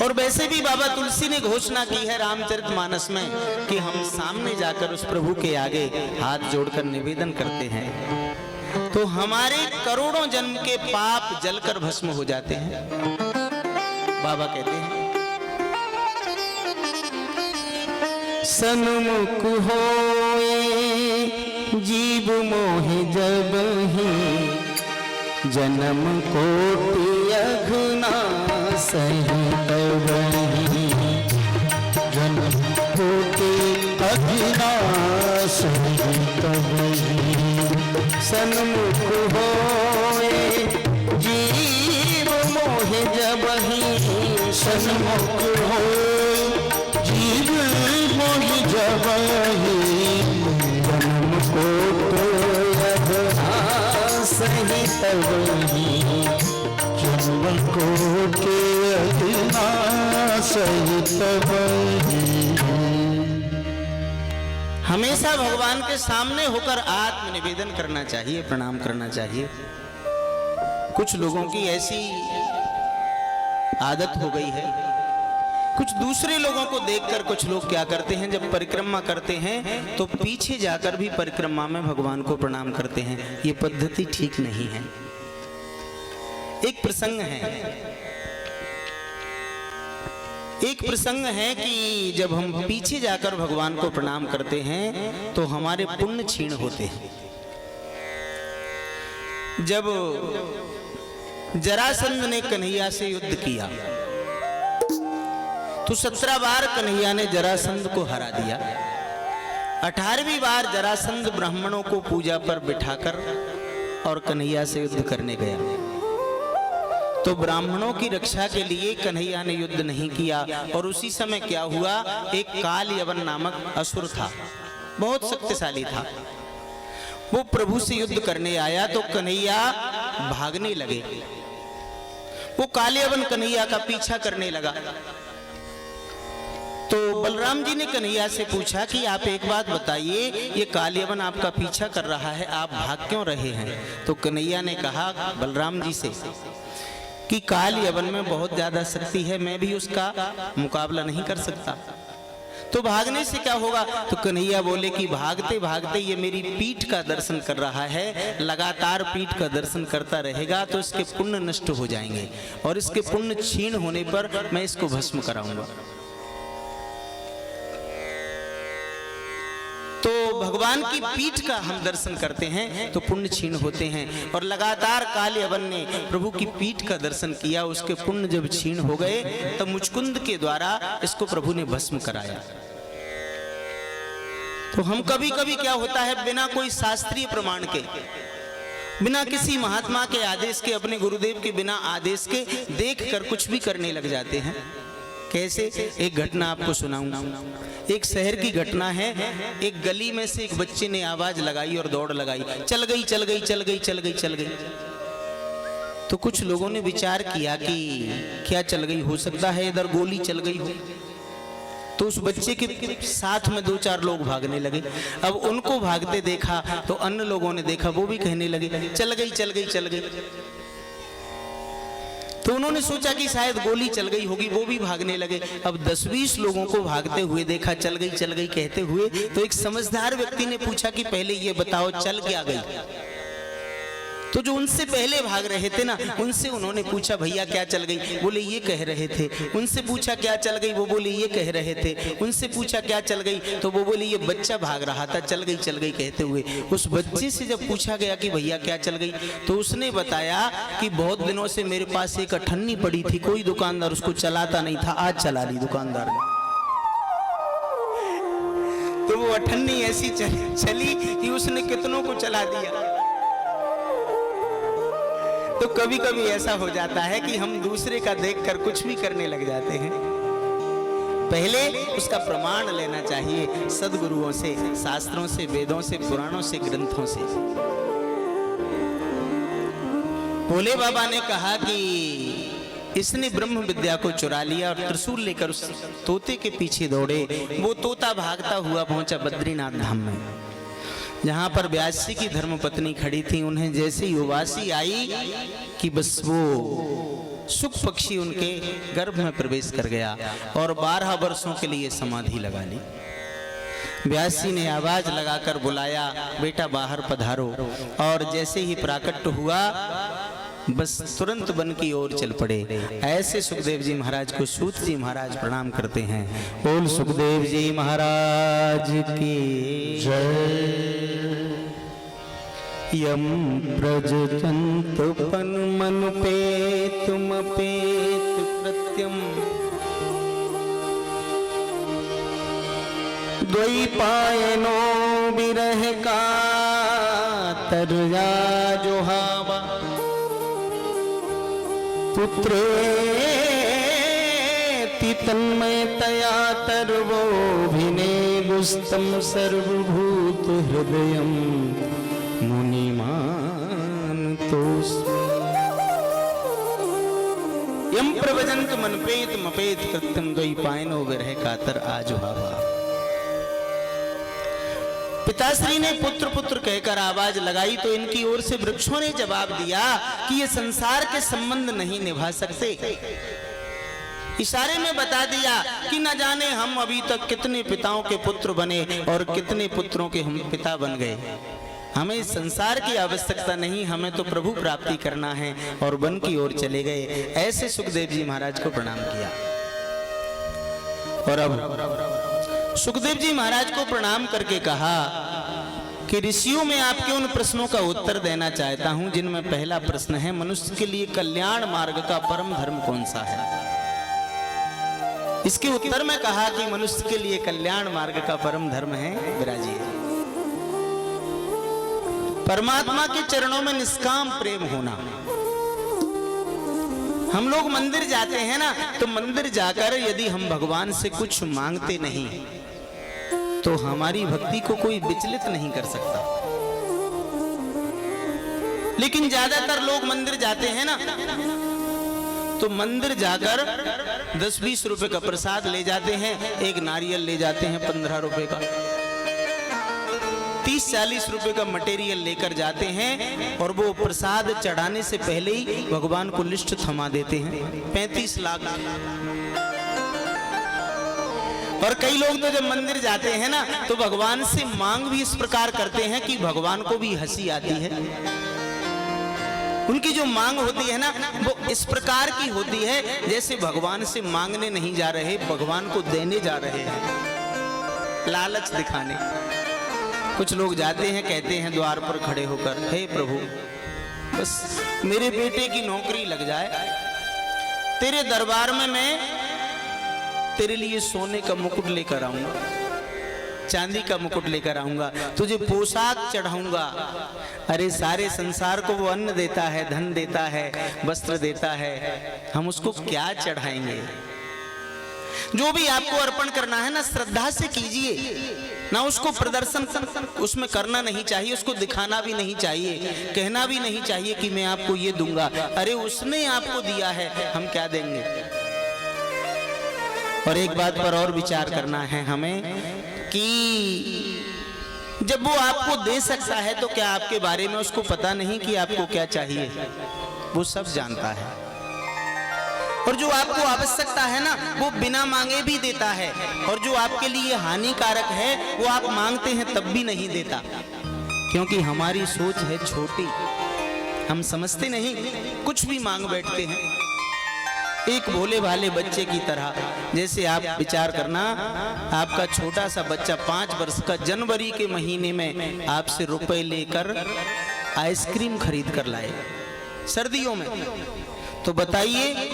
और वैसे भी बाबा तुलसी ने घोषणा की है रामचरितमानस में कि हम सामने जाकर उस प्रभु के आगे हाथ जोड़कर निवेदन करते हैं। तो हमारे करोड़ों जन्म के पाप जलकर भस्म हो जाते हैं। बाबा कहते हैं सन्मुख होए जीव मोहि जब ही जन्म कोटि अघनासहि तब ही जन्म कोटि अघनासहि तब ही सन्मुख होए जीव मोहि जब ही सन्मुख होए जीव मोहि जब ही जन्म कोटि अघनासहि तब ही जन्म कोटि अघनासहि तब ही। हमेशा भगवान के सामने होकर आत्म निवेदन करना चाहिए, प्रणाम करना चाहिए। कुछ लोगों की ऐसी आदत हो गई है, कुछ दूसरे लोगों को देखकर कुछ लोग क्या करते हैं, जब परिक्रमा करते हैं तो पीछे जाकर भी परिक्रमा में भगवान को प्रणाम करते हैं। ये पद्धति ठीक नहीं है। एक प्रसंग है कि जब हम पीछे जाकर भगवान को प्रणाम करते हैं तो हमारे पुण्य क्षीण होते हैं। जब जरासंध ने कन्हैया से युद्ध किया तो 17 बार कन्हैया ने जरासंध को हरा दिया। 18वीं बार जरासंध ब्राह्मणों को पूजा पर बिठाकर और कन्हैया से युद्ध करने गया। तो ब्राह्मणों की रक्षा के लिए कन्हैया ने युद्ध नहीं किया। और उसी समय क्या हुआ, एक काल यवन नामक असुर था, बहुत शक्तिशाली था। वो प्रभु से युद्ध करने आया तो कन्हैया भागने लगे। वो काल यवन कन्हैया का पीछा करने लगा। तो बलराम जी ने कन्हैया से पूछा कि आप एक बात बताइए, ये काल यवन आपका पीछा कर रहा है, आप भाग क्यों रहे हैं? तो कन्हैया ने कहा बलराम जी से कि काल यवन में बहुत ज्यादा शक्ति है, मैं भी उसका मुकाबला नहीं कर सकता, तो भागने से क्या होगा? तो कन्हैया बोले कि भागते भागते ये मेरी पीठ का दर्शन कर रहा है, लगातार पीठ का दर्शन करता रहेगा तो इसके पुण्य नष्ट हो जाएंगे और इसके पुण्य क्षीण होने पर मैं इसको भस्म कराऊंगा। तो भगवान की पीठ का हम दर्शन करते हैं तो पुण्य क्षीण होते हैं। और लगातार काल यवन ने प्रभु की पीठ का दर्शन किया, उसके पुण्य जब क्षीण हो गए तब मुचकुंद के द्वारा इसको प्रभु ने भस्म कराया। तो हम कभी कभी क्या होता है, बिना कोई शास्त्रीय प्रमाण के, बिना किसी महात्मा के आदेश के, अपने गुरुदेव के बिना आदेश के देखकर कुछ भी करने लग जाते हैं। कैसे? एक घटना आपको सुनाऊंगा। एक शहर की घटना है। एक गली में से एक बच्चे ने आवाज लगाई और दौड़ लगाई, चल गई चल गई चल गई चल गई चल गई। तो कुछ लोगों ने विचार किया कि क्या चल गई, हो सकता है इधर गोली चल गई हो। तो उस बच्चे के साथ में 2-4 लोग भागने लगे। अब उनको भागते देखा तो अन्य लोगों ने देखा, वो भी कहने लगे चल गई चल गई चल गई। तो उन्होंने सोचा कि शायद गोली चल गई होगी, वो भी भागने लगे। अब 10-20 लोगों को भागते हुए देखा, चल गई कहते हुए। तो एक समझदार व्यक्ति ने पूछा कि पहले ये बताओ चल क्या गई? तो जो उनसे पहले भाग रहे थे ना, उनसे उन्होंने पूछा भैया क्या चल गई? बोले ये कह रहे थे। उनसे पूछा क्या चल गई? वो बोले ये कह रहे थे। उनसे पूछा क्या चल गई? तो वो बोले ये बच्चा भाग रहा था, चल गई कहते हुए। उस बच्चे से जब पूछा गया कि भैया क्या चल गई, तो उसने बताया कि बहुत दिनों से मेरे पास एक अठन्नी पड़ी थी, कोई दुकानदार उसको चलाता नहीं था, आज चला ली दुकानदार ने। तो वो अठन्नी ऐसी चली कि उसने कितनों को चला दिया। तो कभी कभी ऐसा हो जाता है कि हम दूसरे का देखकर कुछ भी करने लग जाते हैं। पहले उसका प्रमाण लेना चाहिए सद्गुरुओं से, शास्त्रों से, वेदों से, पुराणों से, ग्रंथों से। भोले बाबा ने कहा कि इसने ब्रह्म विद्या को चुरा लिया और त्रिशूल लेकर उस तोते के पीछे दौड़े। वो तोता भागता हुआ पहुंचा बद्रीनाथ धाम में, जहां पर व्यासी की धर्मपत्नी खड़ी थी। उन्हें जैसे ही उवासी आई कि बस वो सुख पक्षी उनके गर्भ में प्रवेश कर गया और 12 वर्षों के लिए समाधि लगा ली। व्यास जी ने आवाज लगाकर बुलाया, बेटा बाहर पधारो। और जैसे ही प्राकट्य हुआ बस तुरंत वन की ओर चल पड़े। ऐसे सुखदेव जी महाराज को सूत जी महाराज प्रणाम करते हैं। बोल सुखदेव जी महाराज की जय। यम प्रजंत पन मनु पे तुम पेत प्रत्यम द्वैपायनो विरह का तरया जोहावा पुत्रे तन्मयतया तर्वो भिने गुस्तम सर्वभूत हृदयम मुनिमान तोस्मि। यम प्रवजंत मनपेत मपेत कृत्यम द्वैपायनो विरह कातर आजुहावा। पिताश्री ने पुत्र पुत्र कहकर आवाज लगाई तो इनकी ओर से वृक्षों ने जवाब दिया कि ये संसार के संबंध नहीं निभा सकते। इशारे में बता दिया कि न जाने हम अभी तक कितने पिताओं के पुत्र बने और कितने पुत्रों के हम पिता बन गए। हमें इस संसार की आवश्यकता नहीं, हमें तो प्रभु प्राप्ति करना है। और वन की ओर चले गए। ऐसे सुखदेव जी महाराज को प्रणाम किया। और अब सुखदेव जी महाराज को प्रणाम करके कहा कि ऋषियों में आपके उन प्रश्नों का उत्तर देना चाहता हूं जिनमें पहला प्रश्न है, मनुष्य के लिए कल्याण मार्ग का परम धर्म कौन सा है। इसके उत्तर में कहा कि मनुष्य के लिए कल्याण मार्ग का परम धर्म है विराजिए परमात्मा के चरणों में निष्काम प्रेम होना। हम लोग मंदिर जाते हैं ना, तो मंदिर जाकर यदि हम भगवान से कुछ मांगते नहीं तो हमारी भक्ति को कोई विचलित नहीं कर सकता। लेकिन ज्यादातर लोग मंदिर जाते हैं ना, तो मंदिर जाकर 10-20 रुपए का प्रसाद ले जाते हैं, एक नारियल ले जाते हैं 15 रुपए का, 30-40 रुपए का मटेरियल लेकर जाते हैं और वो प्रसाद चढ़ाने से पहले ही भगवान को लिस्ट थमा देते हैं 35 लाख। और कई लोग तो जब मंदिर जाते हैं ना, तो भगवान से मांग भी इस प्रकार करते हैं कि भगवान को भी हंसी आती है। उनकी जो मांग होती है ना, वो इस प्रकार की होती है जैसे भगवान से मांगने नहीं जा रहे, भगवान को देने जा रहे हैं, लालच दिखाने। कुछ लोग जाते हैं, कहते हैं द्वार पर खड़े होकर, हे प्रभु बस मेरे बेटे की नौकरी लग जाए, तेरे दरबार में मैं तेरे लिए सोने का मुकुट लेकर आऊंगा, चांदी का मुकुट लेकर आऊंगा, तुझे पोशाक चढ़ाऊंगा। अरे सारे संसार को वो अन्न देता है, धन देता है, वस्त्र देता है, हम उसको क्या चढ़ाएंगे। जो भी आपको अर्पण करना है ना, श्रद्धा से कीजिए ना, उसको प्रदर्शन उसमें करना नहीं चाहिए, उसको दिखाना भी नहीं चाहिए, कहना भी नहीं चाहिए कि मैं आपको ये दूंगा। अरे उसने आपको दिया है, हम क्या देंगे। और एक बात पर और विचार करना है हमें कि जब वो आपको दे सकता है तो क्या आपके बारे में उसको पता नहीं कि आपको क्या चाहिए। वो सब जानता है। और जो आपको आवश्यकता है ना, वो बिना मांगे भी देता है। और जो आपके लिए हानिकारक है, वो आप मांगते हैं तब भी नहीं देता, क्योंकि हमारी सोच है छोटी, हम समझते नहीं, कुछ भी मांग बैठते हैं एक भोले भाले बच्चे की तरह। जैसे आप विचार करना, आपका छोटा सा बच्चा 5 वर्ष का जनवरी के महीने में आपसे रुपए लेकर आइसक्रीम खरीद कर लाए सर्दियों में, तो बताइए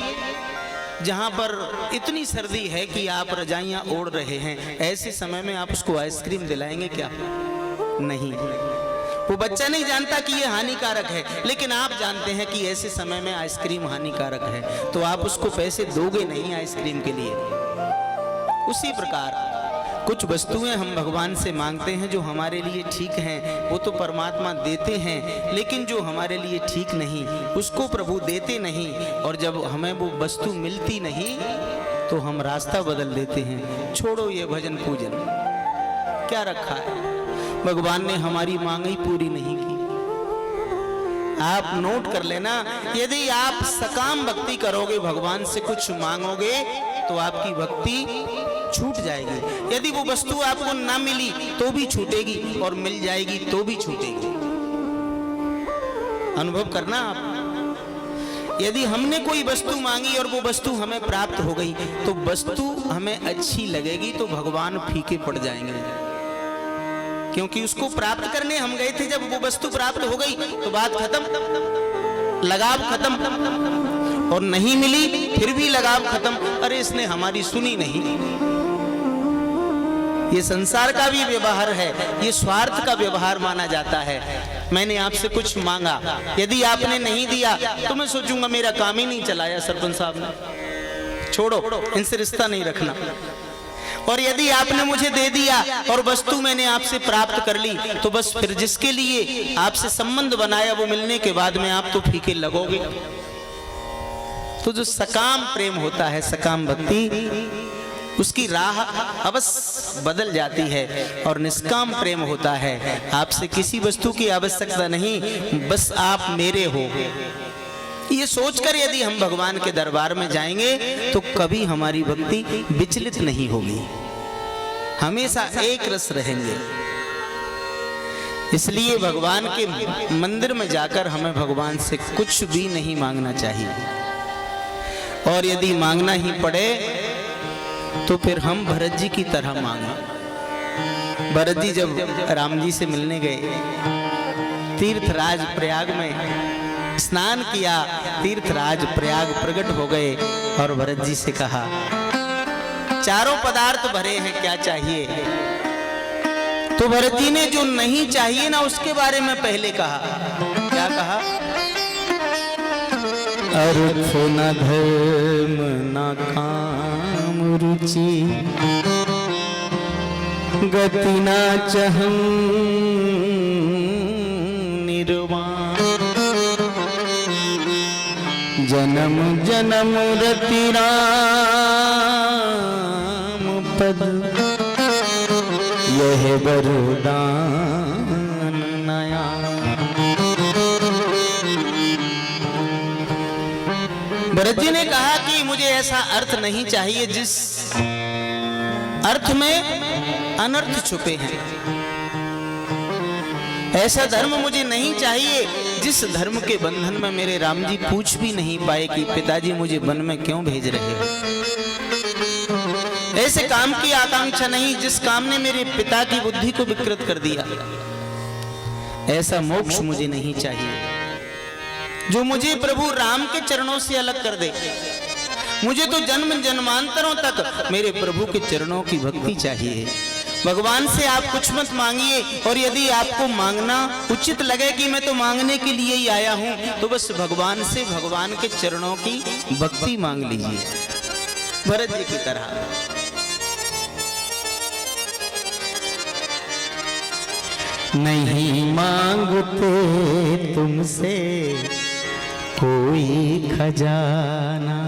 जहां पर इतनी सर्दी है कि आप रजाइयां ओढ़ रहे हैं, ऐसे समय में आप उसको आइसक्रीम दिलाएंगे क्या? नहीं। वो बच्चा नहीं जानता कि ये हानिकारक है, लेकिन आप जानते हैं कि ऐसे समय में आइसक्रीम हानिकारक है, तो आप उसको पैसे दोगे नहीं आइसक्रीम के लिए। उसी प्रकार कुछ वस्तुएं हम भगवान से मांगते हैं जो हमारे लिए ठीक हैं, वो तो परमात्मा देते हैं, लेकिन जो हमारे लिए ठीक नहीं उसको प्रभु देते नहीं। और जब हमें वो वस्तु मिलती नहीं तो हम रास्ता बदल देते हैं, छोड़ो ये भजन पूजन, क्या रखा है। भगवान ने हमारी मांग ही पूरी नहीं की। आप नोट कर लेना, यदि आप सकाम भक्ति करोगे, भगवान से कुछ मांगोगे, तो आपकी भक्ति छूट जाएगी। यदि वो वस्तु आपको ना मिली तो भी छूटेगी और मिल जाएगी तो भी छूटेगी। अनुभव करना आप। यदि हमने कोई वस्तु मांगी और वो वस्तु हमें प्राप्त हो गई तो वस्तु हमें अच्छी लगेगी तो भगवान फीके पड़ जाएंगे, क्योंकि उसको प्राप्त करने हम गए थे। जब वो वस्तु प्राप्त हो गई तो बात खत्म, लगाव खत्म। और नहीं मिली फिर भी लगाव खत्म। अरे इसने हमारी सुनी नहीं। ये संसार का भी व्यवहार है, ये स्वार्थ का व्यवहार माना जाता है। मैंने आपसे कुछ मांगा, यदि आपने नहीं दिया तो मैं सोचूंगा मेरा काम ही नहीं चलाया सरपंच साहब ने, छोड़ो इनसे रिश्ता नहीं रखना। और यदि आपने मुझे दे दिया और वस्तु मैंने आपसे प्राप्त कर ली तो बस फिर जिसके लिए आपसे संबंध बनाया वो मिलने के बाद में आप तो फीके लगोगे। तो जो सकाम प्रेम होता है, सकाम भक्ति, उसकी राह अवश्य बदल जाती है। और निष्काम प्रेम होता है, आपसे किसी वस्तु की आवश्यकता नहीं, बस आप मेरे हो। ये सोचकर यदि हम भगवान के दरबार में जाएंगे तो कभी हमारी भक्ति विचलित नहीं होगी, हमेशा एक रस रहेंगे। इसलिए भगवान के मंदिर में जाकर हमें भगवान से कुछ भी नहीं मांगना चाहिए। और यदि मांगना ही पड़े तो फिर हम भरत जी की तरह मांगे। भरत जी जब राम जी से मिलने गए, तीर्थराज प्रयाग में स्नान किया, तीर्थराज प्रयाग प्रकट हो गए और भरत जी से कहा, चारों पदार्थ भरे हैं, क्या चाहिए? तो भरत जी ने जो नहीं चाहिए ना उसके बारे में पहले कहा। क्या कहा? अर्थ न धर्म न काम रुचि, गति न चहम निर्वाण, जन्म जन्म रति राम पद, यह वरदान नया। भरत जी ने कहा कि मुझे ऐसा अर्थ नहीं चाहिए जिस अर्थ में अनर्थ छुपे हैं। ऐसा धर्म मुझे नहीं चाहिए जिस धर्म के बंधन में मेरे राम जी पूछ भी नहीं पाए कि पिताजी मुझे वन में क्यों भेज रहे हो। ऐसे काम की आकांक्षा नहीं जिस काम ने मेरे पिता की बुद्धि को विकृत कर दिया। ऐसा मोक्ष मुझे नहीं चाहिए जो मुझे प्रभु राम के चरणों से अलग कर दे। मुझे तो जन्म जन्मांतरों तक मेरे प्रभु के चरणों की भक्ति चाहिए। भगवान से आप कुछ मत मांगिए, और यदि आपको मांगना उचित लगे कि मैं तो मांगने के लिए ही आया हूं, तो बस भगवान से भगवान के चरणों की भक्ति मांग लीजिए, भरत जी की तरह। नहीं मांगते तुमसे कोई खजाना,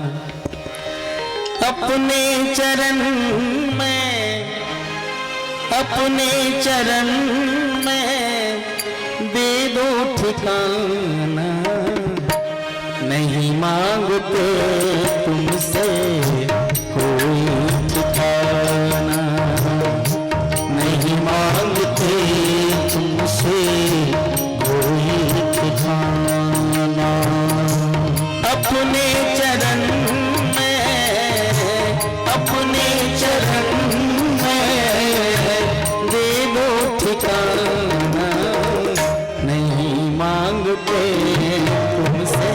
अपने चरण में, अपने चरण में दे दो ठिकाना। नहीं मांगते तुमसे कोई ठिकाना, नहीं मांगते तुमसे कोई ठिकाना। अपने चरण में, अपने चरण ठिकाना। नहीं मांगते तुमसे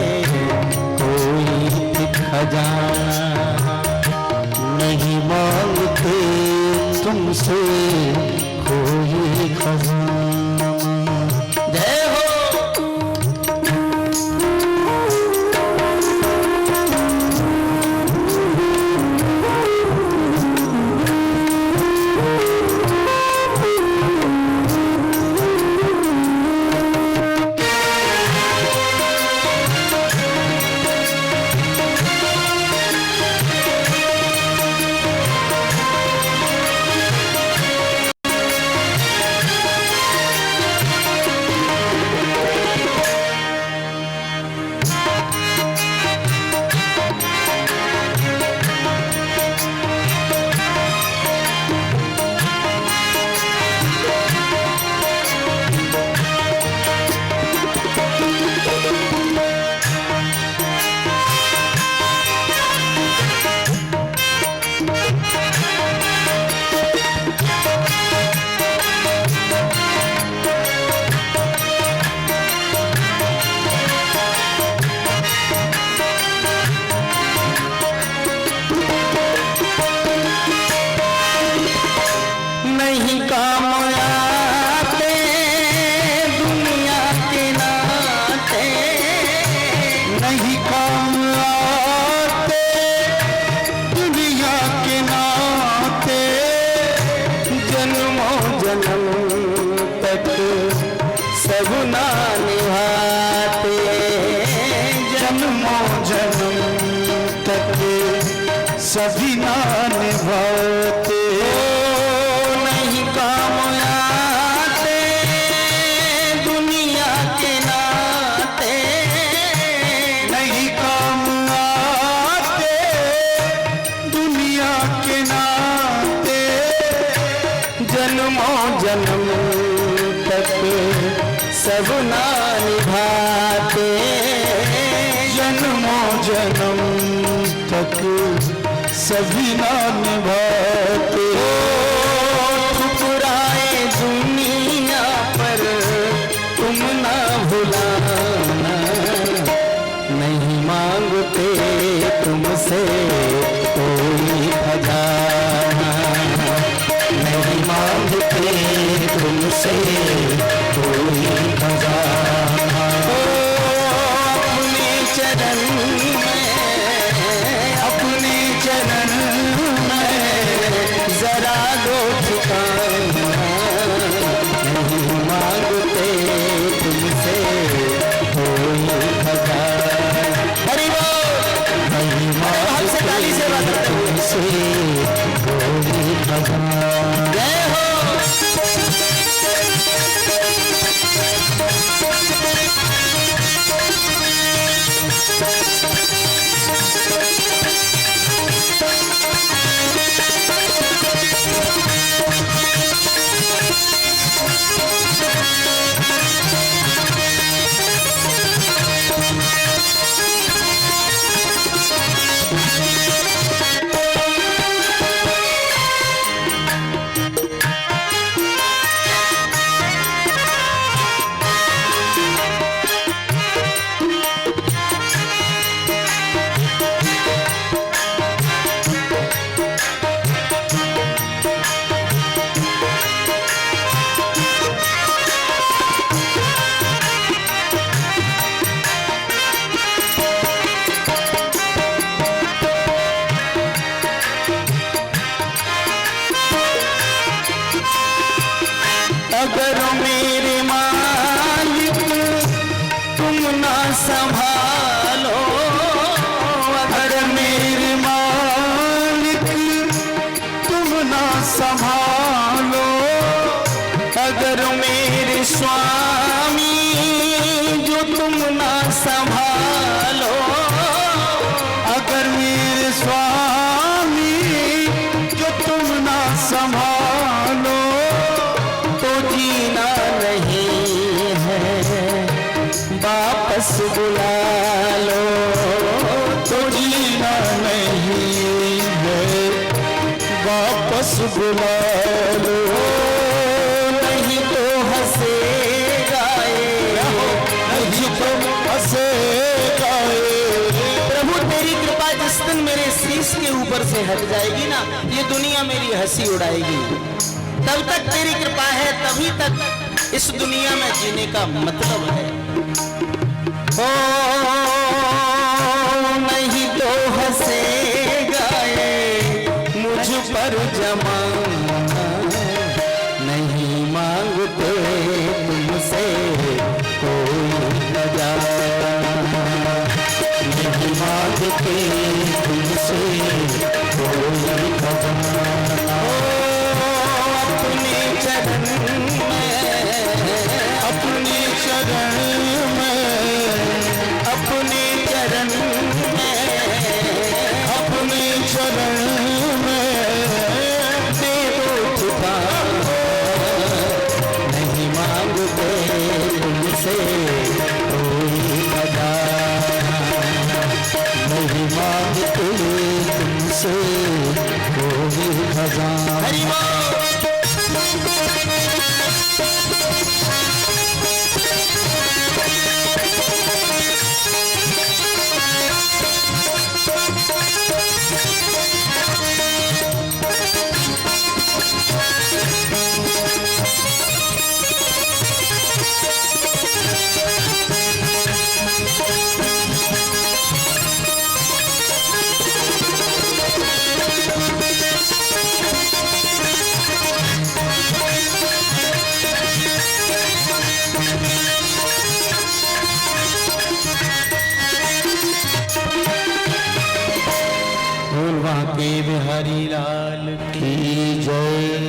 कोई खजाना, नहीं मांगते तुमसे कोई खजाना। जय हो। सभी ना निभाते, नहीं काम आते दुनिया के नाते, नहीं काम आते दुनिया के नाते, जन्मों जन्म तक सब ना निभाते, जन्मों जन्म तक सभी ना निभाते। ठुकराए दुनिया पर तुम ना भुलाना, नहीं मांगते तुमसे कोई खजाना, नहीं मांगते तुमसे कोई खजाना। अपने चरण जरा दो ठिकाना, नहीं मांगते तुमसे कोई खजाना। हरि बोल। नहीं मांगते तुमसे कोई खजाना। जय हो। अगर मेरे मालिक तुम ना संभालो, अगर मेरे मालिक तुम ना संभालो, अगर मेरे स्वामी जो तुम ना संभालो, अगर मेरे स्वामी जो तुम ना संभालो, तो जीना नहीं है वापस बुला लो, तो जीना नहीं है वापस बुला लो। नहीं तो हंसेगा ये, नहीं तो हंसेगा ये। प्रभु तेरी कृपा जिस दिन मेरे शीश के ऊपर से हट जाएगी ना, ये दुनिया मेरी हंसी उड़ाएगी। तब तक तेरी कृपा है, तभी तक इस दुनिया में जीने का मतलब है। ओ नहीं तो हंसेगा ये मुझ पर जमाना, नहीं मांगते तुमसे कोई खजाना, नहीं मांगते तुमसे कोई खजाना। अपने चरण में, अपने चरण में, अपने चरण में, अपने चरण में दे दो ठिकाना, नहीं मांगते तुमसे कोई खजाना, नहीं मांगते तुमसे कोई खजाना। हरि बोल। बिहारी लाल की जय।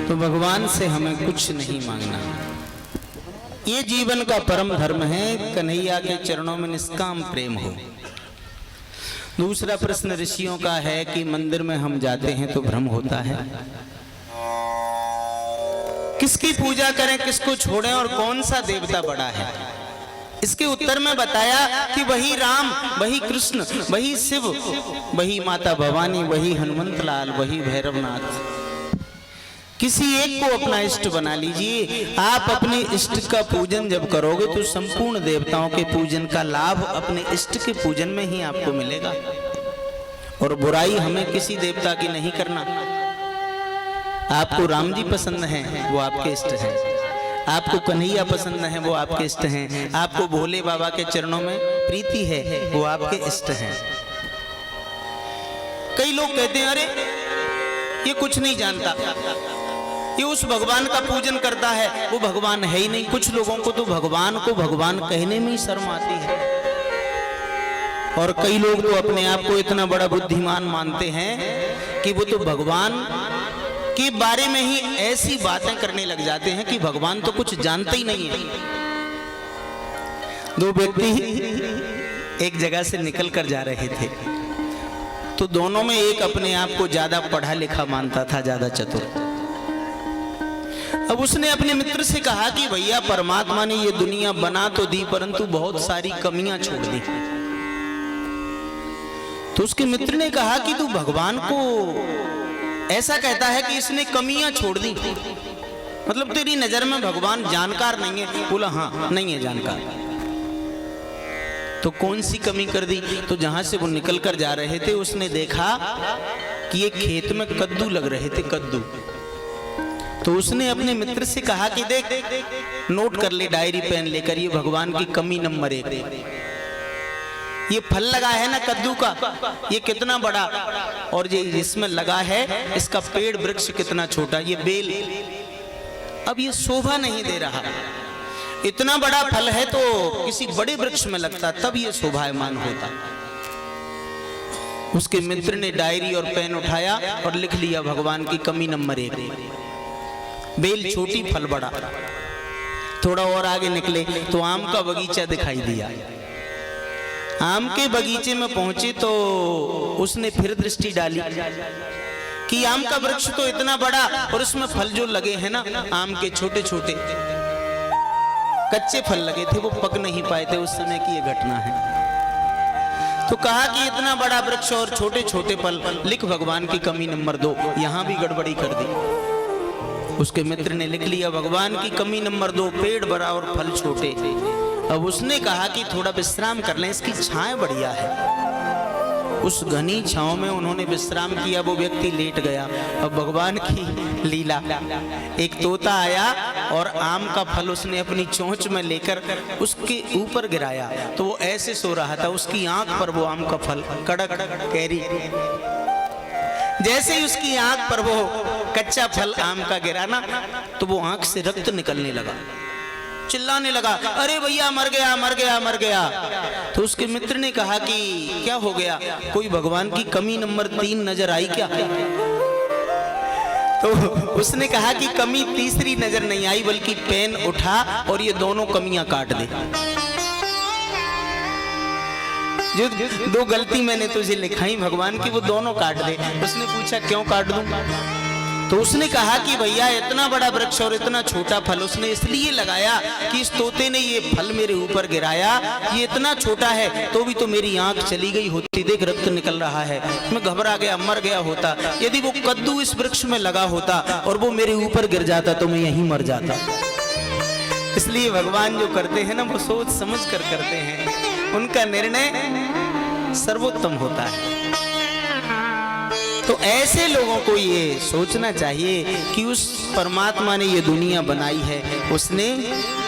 तो भगवान से हमें कुछ नहीं मांगना, ये जीवन का परम धर्म है, कन्हैया के चरणों में निष्काम प्रेम हो। दूसरा प्रश्न ऋषियों का है कि मंदिर में हम जाते हैं तो भ्रम होता है, किसकी पूजा करें, किसको छोड़ें और कौन सा देवता बड़ा है। इसके उत्तर में बताया कि वही राम, वही कृष्ण, वही शिव, वही माता भवानी, वही हनुमंत लाल, वही भैरवनाथ। किसी एक को अपना इष्ट बना लीजिए। आप अपने इष्ट का पूजन जब करोगे तो संपूर्ण देवताओं के पूजन का लाभ अपने इष्ट के पूजन में ही आपको मिलेगा। और बुराई हमें किसी देवता की नहीं करना। आपको राम जी पसंद हैं, वो आपके इष्ट हैं। आपको कन्हैया पसंद है, वो आपके इष्ट हैं। आपको भोले बाबा के चरणों में प्रीति है, वो आपके इष्ट हैं। कई लोग कहते हैं अरे ये कुछ नहीं जानता, ये उस भगवान का पूजन करता है, वो भगवान है ही नहीं। कुछ लोगों को तो भगवान को भगवान कहने में ही शर्म आती है। और कई लोग तो अपने आप को इतना बड़ा बुद्धिमान मानते हैं कि वो तो भगवान के बारे में ही ऐसी बातें करने लग जाते हैं कि भगवान तो कुछ जानते ही नहीं है। दो व्यक्ति एक जगह से निकल कर जा रहे थे, तो दोनों में एक अपने आप को ज्यादा पढ़ा लिखा मानता था, ज्यादा चतुर। अब उसने अपने मित्र से कहा कि भैया परमात्मा ने ये दुनिया बना तो दी, परंतु बहुत सारी कमियां छोड़ दी। तो उसके मित्र ने कहा कि तू भगवान को ऐसा कहता है कि इसने कमियां छोड़ दी, मतलब तेरी नजर में भगवान जानकार नहीं है? बोला हाँ, नहीं है जानकार। तो कौन सी कमी कर दी? तो जहां से वो निकल कर जा रहे थे उसने देखा कि एक खेत में कद्दू लग रहे थे, कद्दू। तो उसने अपने मित्र से कहा कि देख, नोट कर ले डायरी पेन लेकर, ये भगवान की कमी नंबर 1। ये फल लगा है ना कद्दू का, ये कितना बड़ा, और ये इसमें लगा है इसका पेड़ वृक्ष कितना छोटा, ये बेल। अब ये शोभा नहीं दे रहा। इतना बड़ा फल है तो किसी बड़े वृक्ष में लगता, तब ये शोभायमान होता। उसके मित्र ने डायरी और पेन उठाया और लिख लिया भगवान की कमी नंबर 1, बेल छोटी फल बड़ा। थोड़ा और आगे निकले तो आम का बगीचा दिखाई दिया। आम के बगीचे में पहुंचे तो उसने फिर दृष्टि डाली कि आम का वृक्ष तो इतना बड़ा और उसमें फल जो लगे हैं ना आम के छोटे छोटे कच्चे फल लगे थे, वो पक नहीं पाए थे। उस समय की ये घटना है। तो कहा कि इतना बड़ा वृक्ष और छोटे छोटे फल, लिख भगवान की कमी नंबर 2। यहां भी गड़बड़ी कर दी। उसके मित्र ने लिख लिया भगवान की कमी नंबर 2, पेड़ बड़ा और फल छोटे। अब उसने कहा कि थोड़ा विश्राम कर लें, इसकी छाएं बढ़िया है। उस घनी छांव में उन्होंने विश्राम किया, वो व्यक्ति लेट गया। अब भगवान की लीला, एक तोता आया और आम का फल उसने अपनी चोंच में लेकर उसके ऊपर गिराया, तो वो ऐसे सो रहा था, उसकी आंख पर वो आम का फल कड़क कैरी, जैसे ही उसकी आंख पर वो कच्चा फल आम का गिरा ना, तो वो आंख से रक्त निकलने लगा। चिल्लाने लगा, अरे भैया मर गया मर गया मर गया। तो उसके मित्र ने कहा कि क्या हो गया, कोई भगवान की कमी नंबर 3 नजर आई क्या? तो उसने कहा कि कमी तीसरी नजर नहीं आई, बल्कि पेन उठा और ये दोनों कमियां काट दे। जो 2 गलती मैंने तुझे लिखाई भगवान की, वो दोनों काट दे। उसने पूछा क्यों काट दूं? तो उसने कहा कि भैया इतना बड़ा वृक्ष और इतना छोटा फल उसने इसलिए लगाया कि इस तोते ने ये फल मेरे ऊपर गिराया, ये इतना छोटा है तो भी तो मेरी आंख चली गई होती, देख रक्त निकल रहा है, मैं घबरा गया मर गया होता। यदि वो कद्दू इस वृक्ष में लगा होता और वो मेरे ऊपर गिर जाता तो मैं यहीं मर जाता। इसलिए भगवान जो करते हैं ना, वो सोच समझ कर करते हैं, उनका निर्णय सर्वोत्तम होता है। तो ऐसे लोगों को ये सोचना चाहिए कि उस परमात्मा ने ये दुनिया बनाई है, उसने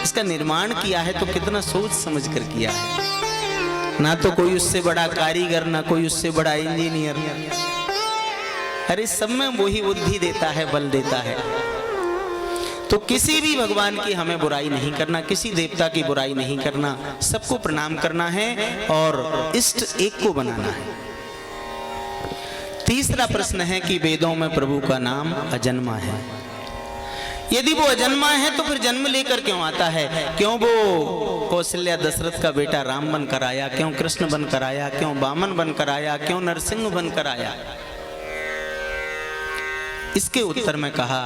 इसका निर्माण किया है तो कितना सोच समझ कर किया है। ना तो कोई उससे बड़ा कारीगर, ना कोई उससे बड़ा इंजीनियर, अरे सब में वही बुद्धि देता है, बल देता है। तो किसी भी भगवान की हमें बुराई नहीं करना, किसी देवता की बुराई नहीं करना, सबको प्रणाम करना है और इष्ट एक को बनाना है। तीसरा प्रश्न है कि वेदों में प्रभु का नाम अजन्मा है। यदि वो अजन्मा है तो फिर जन्म लेकर क्यों आता है? क्यों वो कौशल्या दशरथ का बेटा राम बनकर आया? क्यों कृष्ण बनकर आया? क्यों वामन बनकर आया? क्यों नरसिंह बनकर आया? इसके उत्तर में कहा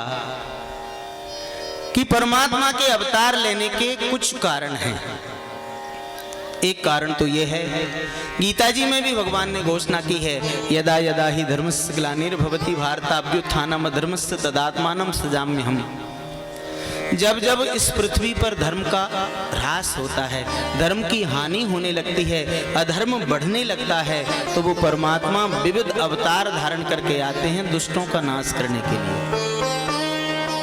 कि परमात्मा के अवतार लेने के कुछ कारण हैं। एक कारण तो यह है, गीता जी में भी भगवान ने घोषणा की है, यदा यदा ही धर्मस्य ग्लानिर्भवति भारताभ्युत्थानम् अधर्मस्य तदात्मानं सृजाम्यहम्। जब जब इस पृथ्वी पर धर्म का ह्रास होता है, धर्म की हानि होने लगती है, अधर्म बढ़ने लगता है, तो वो परमात्मा विविध अवतार धारण करके आते हैं दुष्टों का नाश करने के लिए।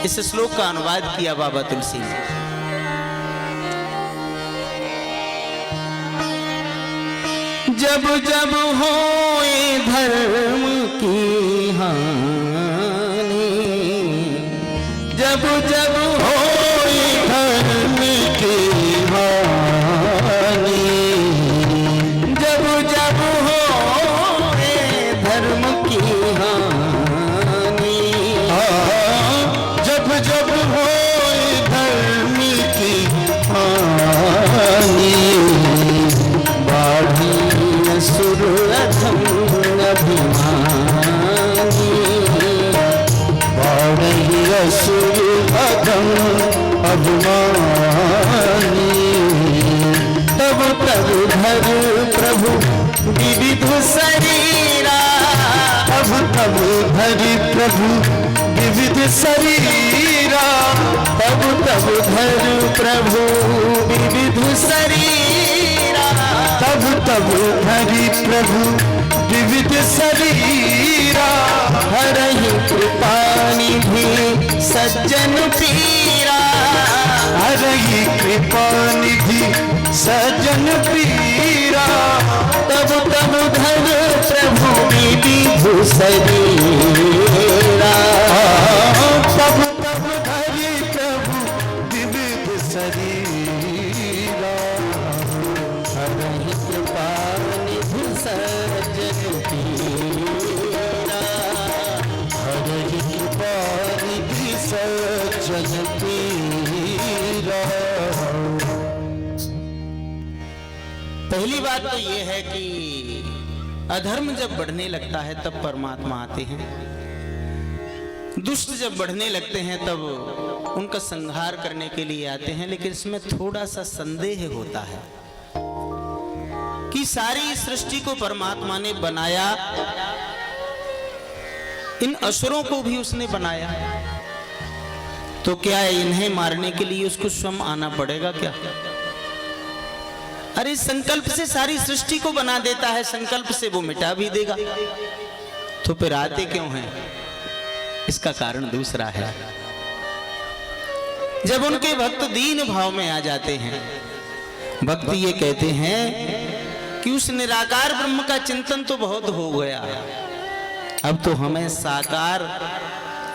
इस श्लोक का अनुवाद किया बाबा तुलसी ने। जब जब होए धर्म की हानि, जब जब होए धर्म की हानि, जब जब होए धर्म की हानि, जब जब होए धर्म की हानि, बाढ़ी असुर अधम अभिमानी, बाढ़ी असुर अधम अभिमानी, तब तब धर प्रभु विविध शरीरा, तब तब धरि प्रभु विविध शरीरा, तब तब धर प्रभु विविध शरीरा, तब तब धरि प्रभु विविध शरीरा, हरहि कृपा निधि सज्जन पीरा, हरहि कृपा निधि सज्जन पीरा, तब तब धर प्रभु विविध शरीरा, तब तब धरि प्रभु विविध शरीरा, हरहि कृपा निधि सज्जन पीरा, हरहि कृपा निधि सज्जन पीरा। पहली बात तो यह है कि अधर्म जब बढ़ने लगता है तब परमात्मा आते हैं, दुष्ट जब बढ़ने लगते हैं तब उनका संहार करने के लिए आते हैं। लेकिन इसमें थोड़ा सा संदेह होता है कि सारी सृष्टि को परमात्मा ने बनाया, इन असुरों को भी उसने बनाया, तो क्या इन्हें मारने के लिए उसको स्वयं आना पड़ेगा क्या? अरे संकल्प से सारी सृष्टि को बना देता है, संकल्प से वो मिटा भी देगा, तो फिर आते क्यों हैं? इसका कारण दूसरा है। जब उनके भक्त दीन भाव में आ जाते हैं, भक्त ये कहते हैं कि उस निराकार ब्रह्म का चिंतन तो बहुत हो गया, अब तो हमें साकार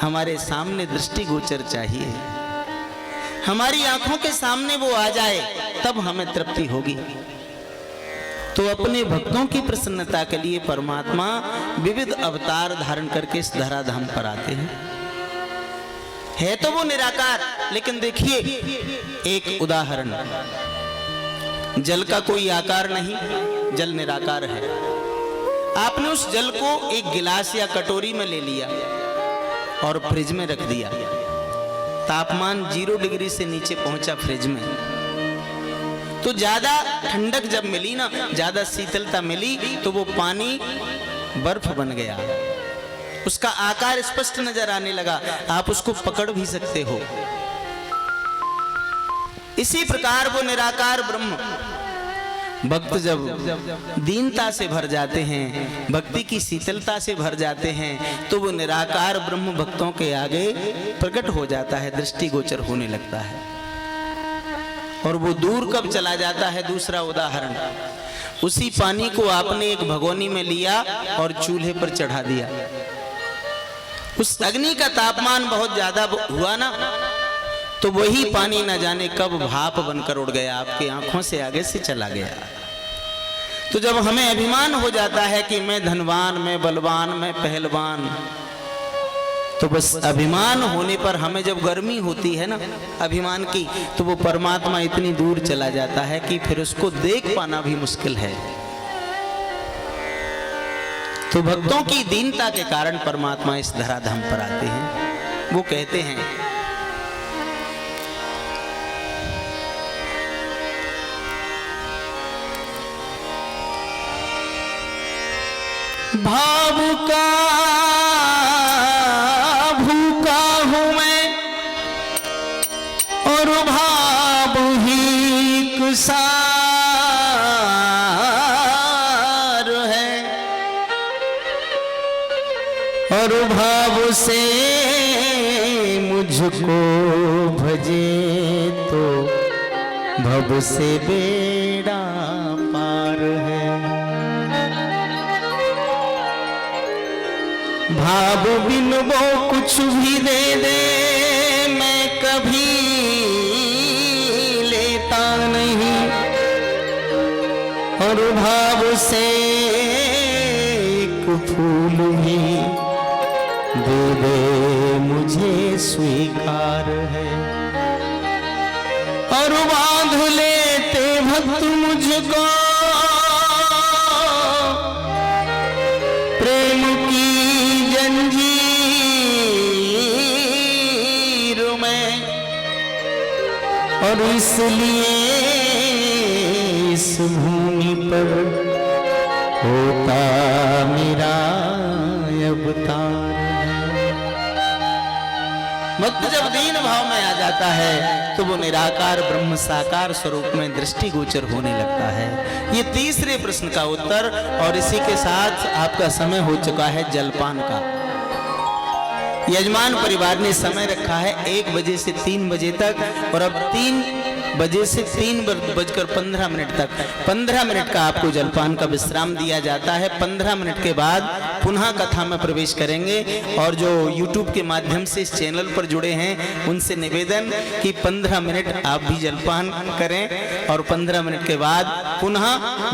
हमारे सामने दृष्टिगोचर चाहिए, हमारी आंखों के सामने वो आ जाए तब हमें तृप्ति होगी। तो अपने भक्तों की प्रसन्नता के लिए परमात्मा विविध अवतार धारण करके इस धराधाम पर आते हैं। है तो वो निराकार, लेकिन देखिए एक उदाहरण, जल का कोई आकार नहीं, जल निराकार है। आपने उस जल को एक गिलास या कटोरी में ले लिया और फ्रिज में रख दिया, तापमान 0 डिग्री से नीचे पहुंचा फ्रिज में, तो ज्यादा ठंडक जब मिली ना, ज्यादा शीतलता मिली, तो वो पानी बर्फ बन गया, उसका आकार स्पष्ट नजर आने लगा, आप उसको पकड़ भी सकते हो। इसी प्रकार वो निराकार ब्रह्म, भक्त जब दीनता से भर जाते हैं, भक्ति की शीतलता से भर जाते हैं, तो वो निराकार ब्रह्म भक्तों के आगे प्रकट हो जाता है, दृष्टिगोचर होने लगता है। और वो दूर कब चला जाता है? दूसरा उदाहरण, उसी पानी को आपने एक भगोनी में लिया और चूल्हे पर चढ़ा दिया, उस अग्नि का तापमान बहुत ज्यादा हुआ ना, तो वही पानी न जाने कब भाप बनकर उड़ गया, आपकी आंखों से आगे से चला गया। तो जब हमें अभिमान हो जाता है कि मैं धनवान, मैं बलवान, मैं पहलवान, तो बस अभिमान होने पर हमें जब गर्मी होती है ना अभिमान की, तो वो परमात्मा इतनी दूर चला जाता है कि फिर उसको देख पाना भी मुश्किल है। तो भक्तों की दीनता के कारण परमात्मा इस धराधाम पर आते हैं। वो कहते हैं, भाव का भूखा हूं मैं और भाव ही कुसार है, और भाव से मुझको भजे तो भव से बेड़ा पार है। भाव बिन वो कुछ भी दे दे मैं कभी लेता नहीं, और भाव से एक फूल ही दे दे मुझे स्वीकार है, और बांध लेते भक्त मुझको प्रेम की जंजीर में, और इसलिए इस भूमि पर होता मेरा अवतार। भक्त जब दीन भाव में आ जाता है तो वो निराकार ब्रह्म साकार स्वरूप में दृष्टिगोचर होने लगता है। ये तीसरे प्रश्न का उत्तर, और इसी के साथ आपका समय हो चुका है जलपान का। यजमान परिवार ने समय रखा है 1 बजे से 3 बजे तक, और अब 3 बजे से 3:15 तक 15 मिनट का आपको जलपान का विश्राम दिया जाता है। 15 मिनट के बाद पुनः कथा में प्रवेश करेंगे। और जो YouTube के माध्यम से इस चैनल पर जुड़े हैं उनसे निवेदन कि 15 मिनट आप भी जलपान करें, और 15 मिनट के बाद पुनः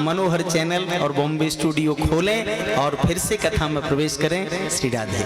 मनोहर चैनल और बॉम्बे स्टूडियो खोलें और फिर से कथा में प्रवेश करें। श्री राधे।